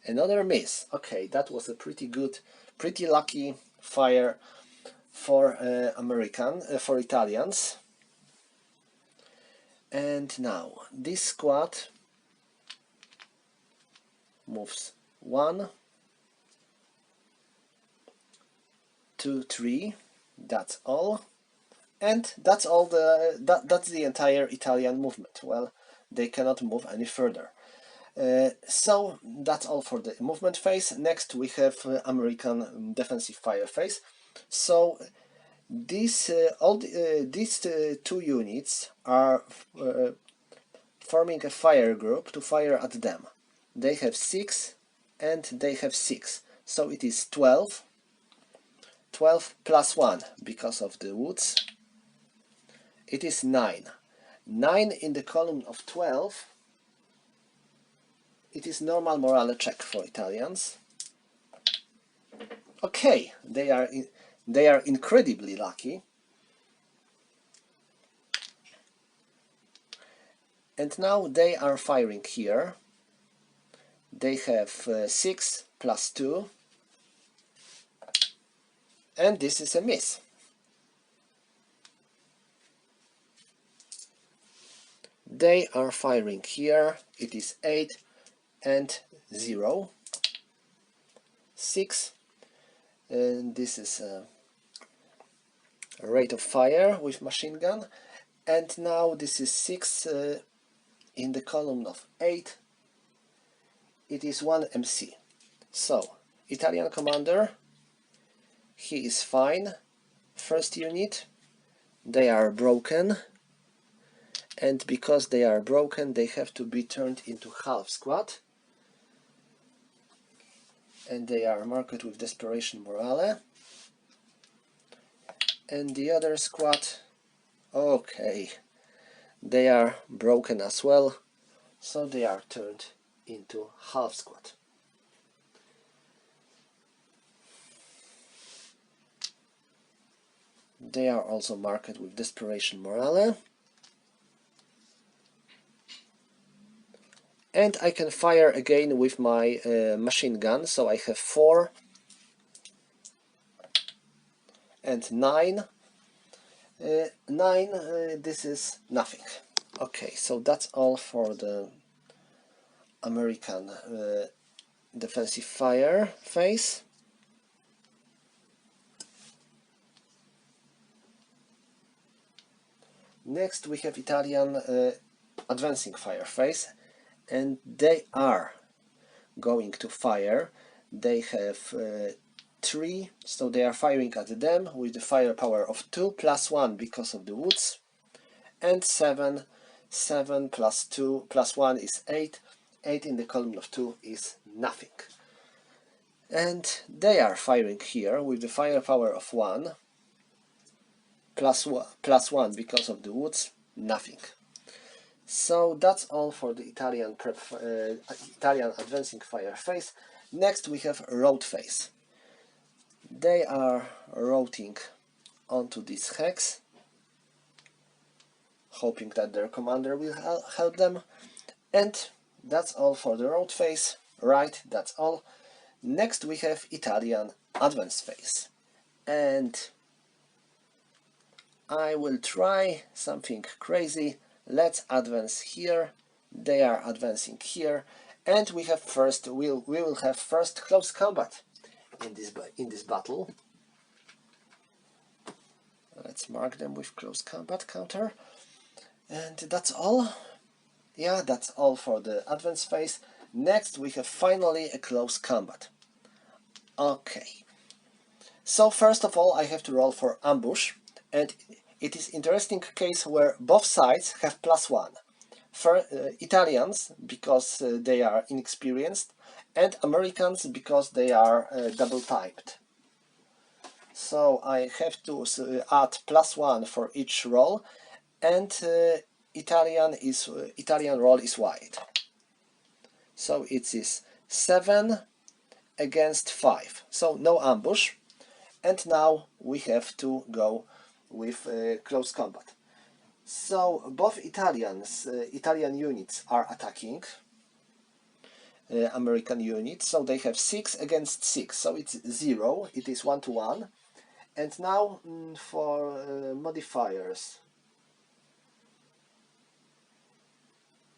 Another miss. Okay, that was a pretty good, pretty lucky fire for for Italians. And now this squad moves 1, 2, 3. That's all. And that's all that's the entire Italian movement. Well, they cannot move any further. So that's all for the movement phase. Next we have American defensive fire phase. So these two units are forming a fire group to fire at them. They have 6 and they have 6. So it is 12. 12 plus 1 because of the woods. It is 9. 9 in the column of 12. It is normal morale check for Italians. Okay, they are incredibly lucky. And now they are firing here. They have 6 plus 2. And this is a miss. They are firing here. It is 8 and 0. 6. And this is a rate of fire with machine gun. And now this is 6 in the column of 8. It is 1 MC. So, Italian commander, he is fine. First unit, they are broken. And because they are broken, they have to be turned into half squad. And they are marked with desperation morale. And the other squad, okay, they are broken as well, so they are turned into half squad. They are also marked with Desperation Morale. And I can fire again with my machine gun, so I have 4 and 9. 9, this is nothing. Okay, so that's all for the American defensive fire phase. Next we have Italian advancing fire phase, and they are going to fire. They have 3, so they are firing at them with the firepower of 2 plus 1 because of the woods, and 7. 7 plus 2 plus 1 is 8. 8 in the column of 2 is nothing. And they are firing here with the firepower of 1 plus 1 because of the woods, nothing. So that's all for the Italian Italian advancing fire phase. Next we have road phase. They are routing onto this hex, hoping that their commander will help them. And that's all for the road phase. Right, that's all. Next we have Italian advance phase. And I will try something crazy. Let's advance here. They are advancing here. And we have we will have first close combat in this battle. Let's mark them with close combat counter. And that's all. Yeah, that's all for the advance phase. Next we have finally a close combat. Okay. So first of all I have to roll for ambush, and it is interesting case where both sides have +1. For Italians because they are inexperienced, and Americans because they are double typed. So I have to add +1 for each roll, and Italian roll is wide. So it is 7 against 5. So no ambush. And now we have to go with close combat. So both Italian units are attacking American units. So they have 6 against 6. So it's 0. It is 1-to-1. And now for modifiers.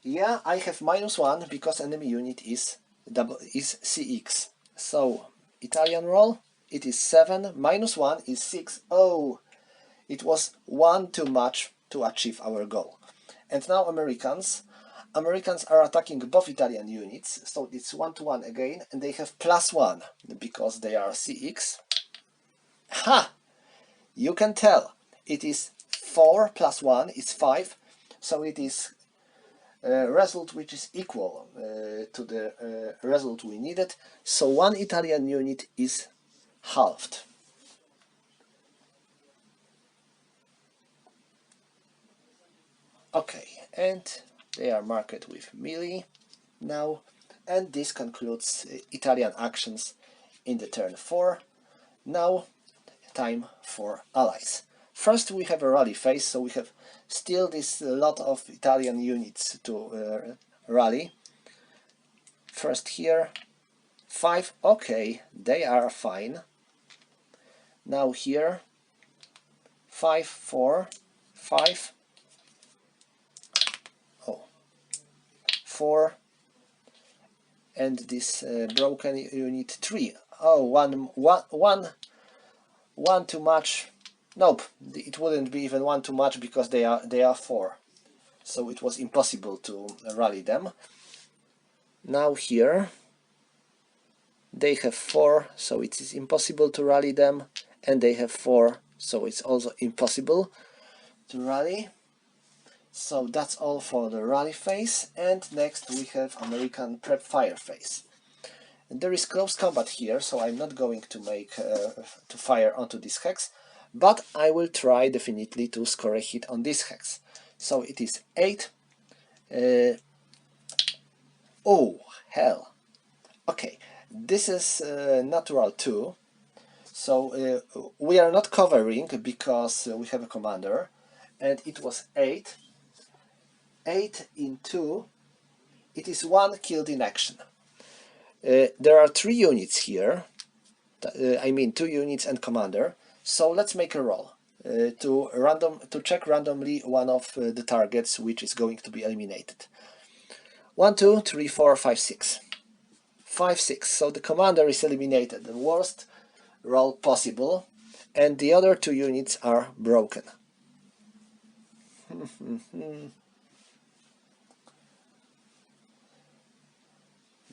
Yeah, I have -1 because enemy unit is CX. So Italian roll, it is 7, -1 is 6. Oh, it was 1 too much to achieve our goal. And now Americans are attacking both Italian units, so it's 1-to-1 again, and they have +1 because they are CX. Ha! You can tell it is 4 plus 1 is 5, so it is result which is equal to the result we needed. So one Italian unit is halved. Okay, and they are marked with melee now, and this concludes Italian actions in the turn 4. Now time for allies. First we have a rally phase, so we have still this lot of Italian units to rally. First here 5, okay, they are fine. Now here 5, 4, 5, 4, and this broken unit 3. Oh, one too much. Nope, it wouldn't be even 1 too much because they are 4. So it was impossible to rally them. Now here they have 4, so it is impossible to rally them, and they have 4, so it's also impossible to rally. So that's all for the rally phase, and next we have American prep fire phase. And there is close combat here, so I'm not going to make to fire onto this hex, but I will try definitely to score a hit on this hex. So it is 8. Oh hell! Okay, this is natural 2, So we are not covering because we have a commander, and it was 8. 8 in 2, it is 1 killed in action. There are 3 units here, I mean 2 units and commander, so let's make a roll to check randomly one of the targets which is going to be eliminated. 1, 2, 3, 4, 5, 6. 5, 6, so the commander is eliminated, the worst roll possible, and the other 2 units are broken.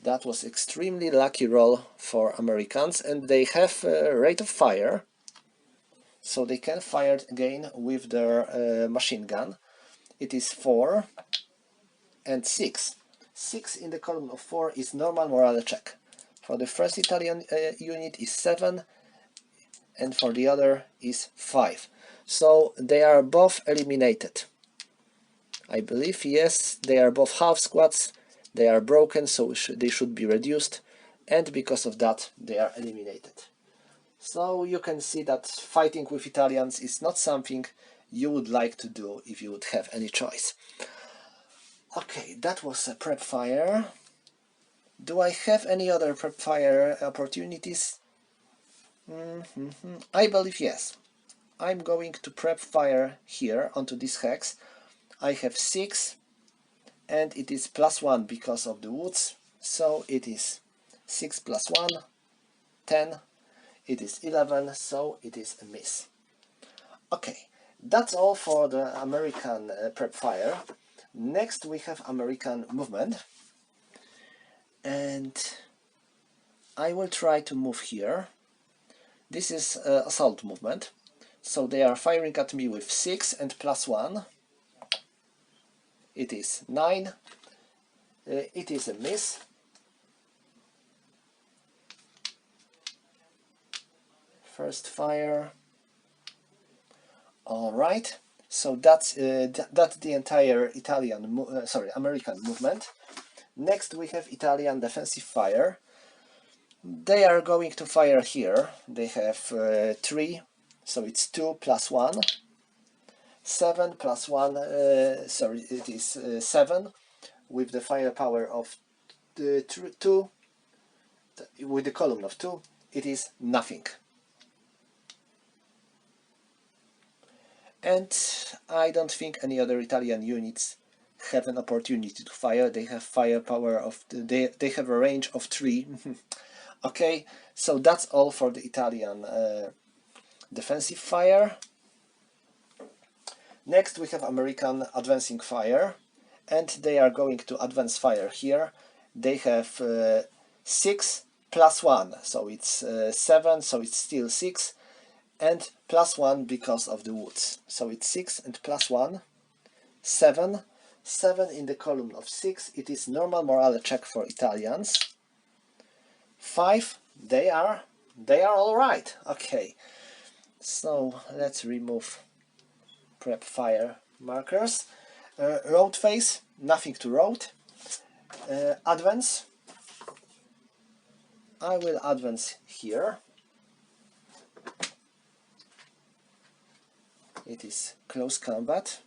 That was extremely lucky roll for Americans, and they have a rate of fire, so they can fire again with their machine gun. It is 4 and 6. 6 in the column of 4 is normal morale check. For the first Italian unit is 7, and for the other is 5. So they are both eliminated. I believe, yes, they are both half squads. They are broken, so they should be reduced, and because of that they are eliminated. So you can see that fighting with Italians is not something you would like to do if you would have any choice. Okay, that was a prep fire. Do I have any other prep fire opportunities? I believe yes. I'm going to prep fire here onto this hex. I have 6, and it is +1 because of the woods, so it is 6 + 1, 10, it is 11, so it is a miss. Okay, that's all for the American prep fire. Next we have American movement, and I will try to move here. This is assault movement, so they are firing at me with 6 and +1. It is 9. It is a miss. First fire. All right. So that's the entire American movement. Next we have Italian defensive fire. They are going to fire here. They have 3, so it's 2 + 1. 7 + 1, sorry, it is 7 with the firepower of 2, with the column of 2, it is nothing. And I don't think any other Italian units have an opportunity to fire. They have firepower of, they have a range of 3. Okay, so that's all for the Italian defensive fire. Next we have American advancing fire, and they are going to advance fire here. They have 6 + 1, so it's 7, so it's still 6, and +1 because of the woods. So it's 6 and +1, 7. 7 in the column of 6, it is normal morale check for Italians. 5, they are all right. Okay, so let's remove prep fire markers. Road phase, nothing to road. Advance, I will advance here. It is close combat.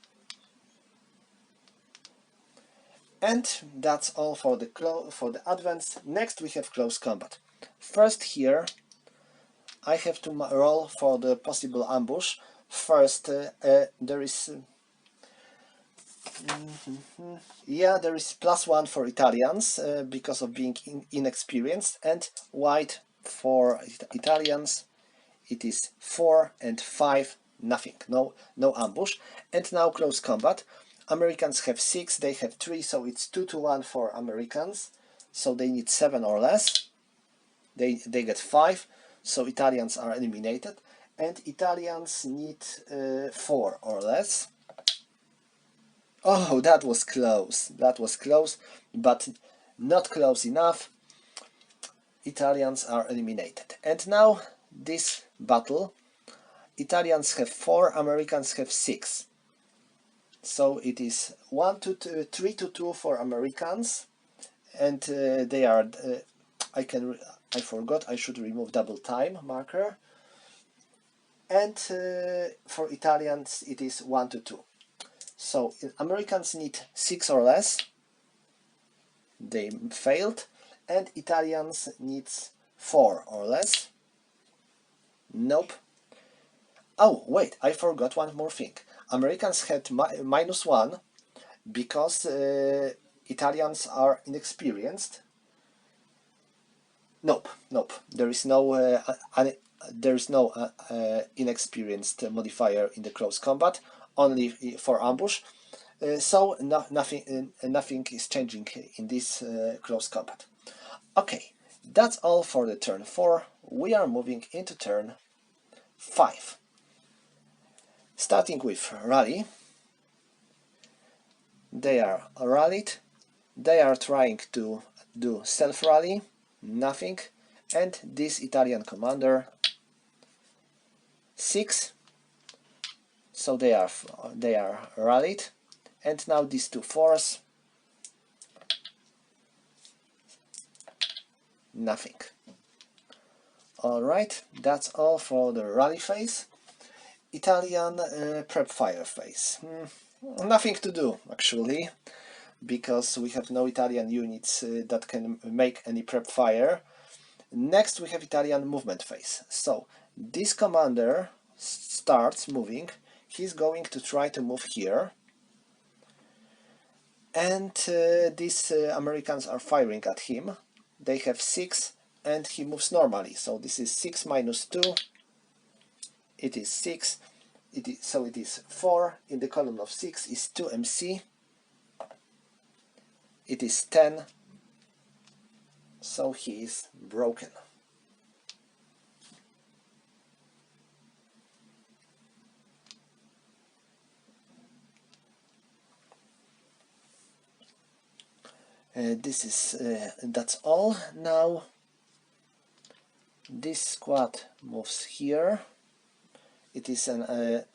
And that's all for the advance. Next we have close combat. First here I have to roll for the possible ambush. First there is there is +1 for Italians because of being inexperienced, and white for Italians it is 4 and 5, nothing, no ambush. And now close combat. Americans have 6, they have 3, so it's 2-1 for Americans, so they need 7 or less. They get 5, so Italians are eliminated, and Italians need 4 or less. Oh, that was close, but not close enough. Italians are eliminated. And now this battle, Italians have 4, Americans have 6. So it is 3-2 for Americans, and they are. I forgot. I should remove double time marker. and for Italians it is 1 to 2. So Americans need 6 or less, they failed, and Italians needs 4 or less. Nope. Oh, wait, I forgot one more thing. Americans had -1 because Italians are inexperienced. Nope, nope. There is no inexperienced modifier in the close combat, only for ambush. So nothing is changing in this close combat. Okay, that's all for the turn 4. We are moving into turn 5. Starting with rally. They are rallied. They are trying to do self-rally. Nothing. And this Italian commander 6. So they are rallied. And now these two 4s. Nothing. Alright, that's all for the rally phase. Italian prep fire phase. Nothing to do, actually, because we have no Italian units that can make any prep fire. Next we have Italian movement phase. So this commander starts moving. He's going to try to move here. And these Americans are firing at him. They have 6 and he moves normally. So this is 6 minus 2. It is 6. So it is 4. In the column of 6 is 2 MC. It is 10. So he is broken. That's all. Now this squad moves here. It is an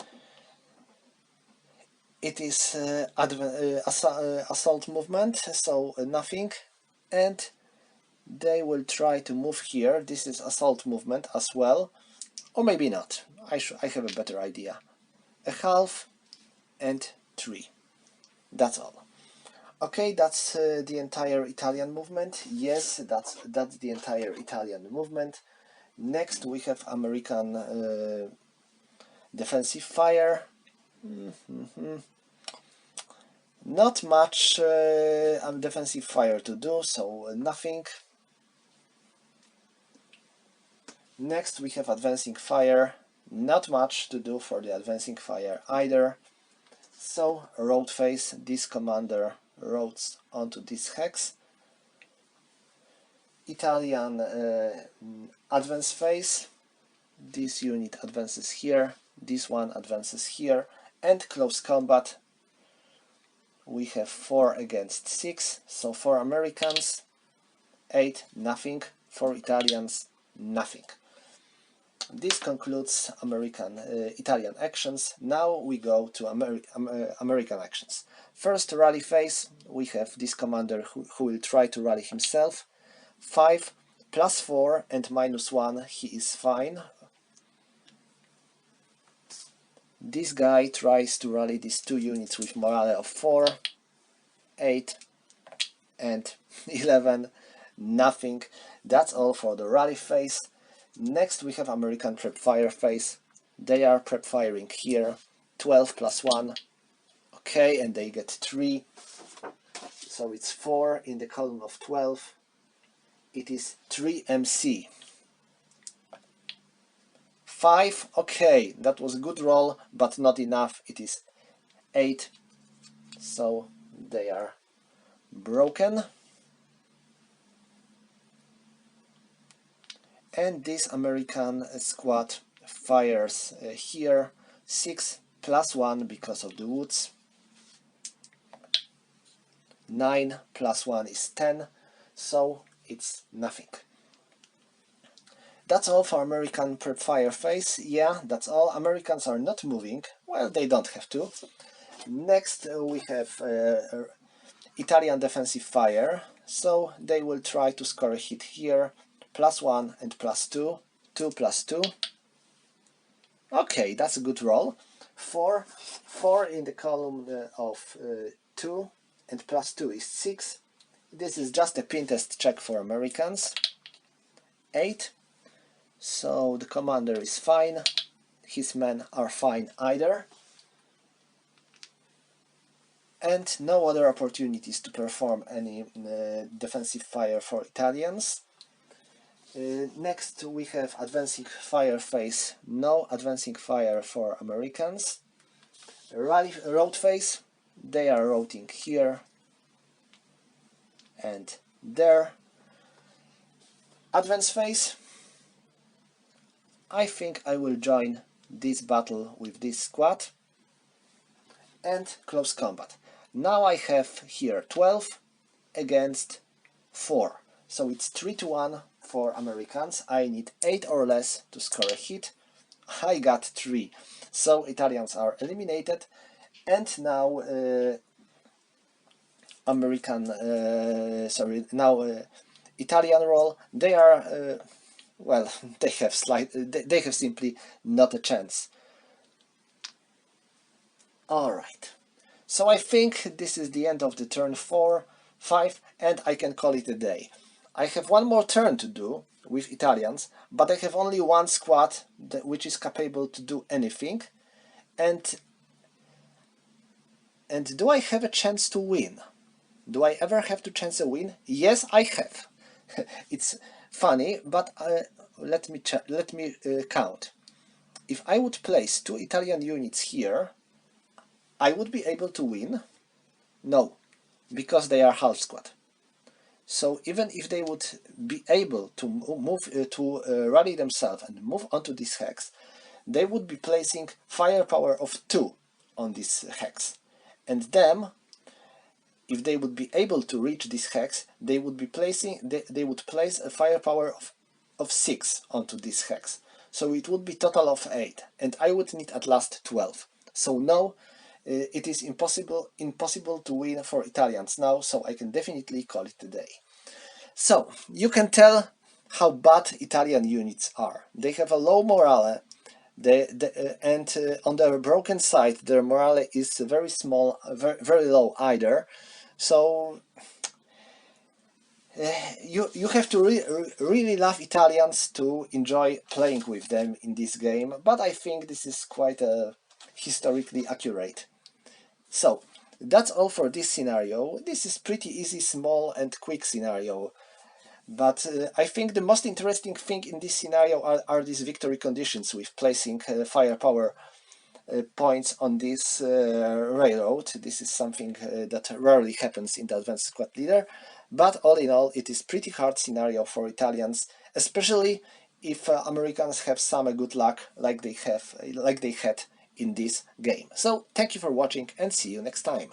assault movement, so nothing, and they will try to move here. This is assault movement as well, or maybe not. I have a better idea. A half and 3. That's all. Okay, that's the entire Italian movement. Yes, that's the entire Italian movement. Next we have American defensive fire. Not much defensive fire to do, so nothing. Next we have advancing fire. Not much to do for the advancing fire either. So road phase, this commander roads onto this hex. Italian advance phase. This unit advances here, this one advances here, and close combat. We have 4 against 6, so 4 Americans, 8, nothing, 4 Italians, nothing. This concludes Italian actions. Now we go to American actions. First rally phase, we have this commander who will try to rally himself. 5 plus 4 and -1, he is fine. This guy tries to rally these 2 units with morale of 4, 8 and 11, nothing. That's all for the rally phase. Next we have American prep fire phase. They are prep firing here, 12 plus 1, okay, and they get 3, so it's 4 in the column of 12. It is 3 MC. 5, okay, that was a good roll, but not enough. It is 8, so they are broken. And this American squad fires here, 6 plus 1 because of the woods. 9 plus 1 is 10, so it's nothing. That's all for American prep fire phase. Yeah, that's all. Americans are not moving. Well, they don't have to. Next we have Italian defensive fire. So they will try to score a hit here. +1 and +2. 2 plus 2. Okay, that's a good roll. 4 in the column of 2, and plus 2 is 6. This is just a pin test check for Americans. 8. So the commander is fine. His men are fine either. And no other opportunities to perform any defensive fire for Italians. Next we have advancing fire phase. No advancing fire for Americans. Road phase. They are routing here and there. Advance phase. I think I will join this battle with this squad. And close combat. Now I have here 12 against 4. So it's 3-1 for Americans. I need 8 or less to score a hit. I got 3. So Italians are eliminated. And now Italian roll. They are well, they have simply not a chance. Alright, so I think this is the end of the turn 4, 5, and I can call it a day. I have one more turn to do with Italians, but I have only one squad which is capable to do anything. And do I have a chance to win? Do I ever have to chance a win? Yes, I have. It's funny, but let me count. If I would place 2 Italian units here, I would be able to win? No, because they are half squad. So even if they would be able to move rally themselves and move onto this hex, they would be placing firepower of 2 on this hex. And them, if they would be able to reach this hex, they would be placing they would place a firepower of 6 onto this hex. So it would be total of 8, and I would need at last 12. So no, it is impossible to win for Italians now, so I can definitely call it a day. So you can tell how bad Italian units are. They have a low morale, and on the broken side their morale is very small, very low either. So you have to really love Italians to enjoy playing with them in this game, but I think this is quite historically accurate. So that's all for this scenario. This is pretty easy, small and quick scenario, but I think the most interesting thing in this scenario are these victory conditions with placing firepower points on this railroad. This is something that rarely happens in the Advanced Squad Leader, but all in all it is pretty hard scenario for Italians, especially if Americans have some good luck like they had in this game. So thank you for watching and see you next time.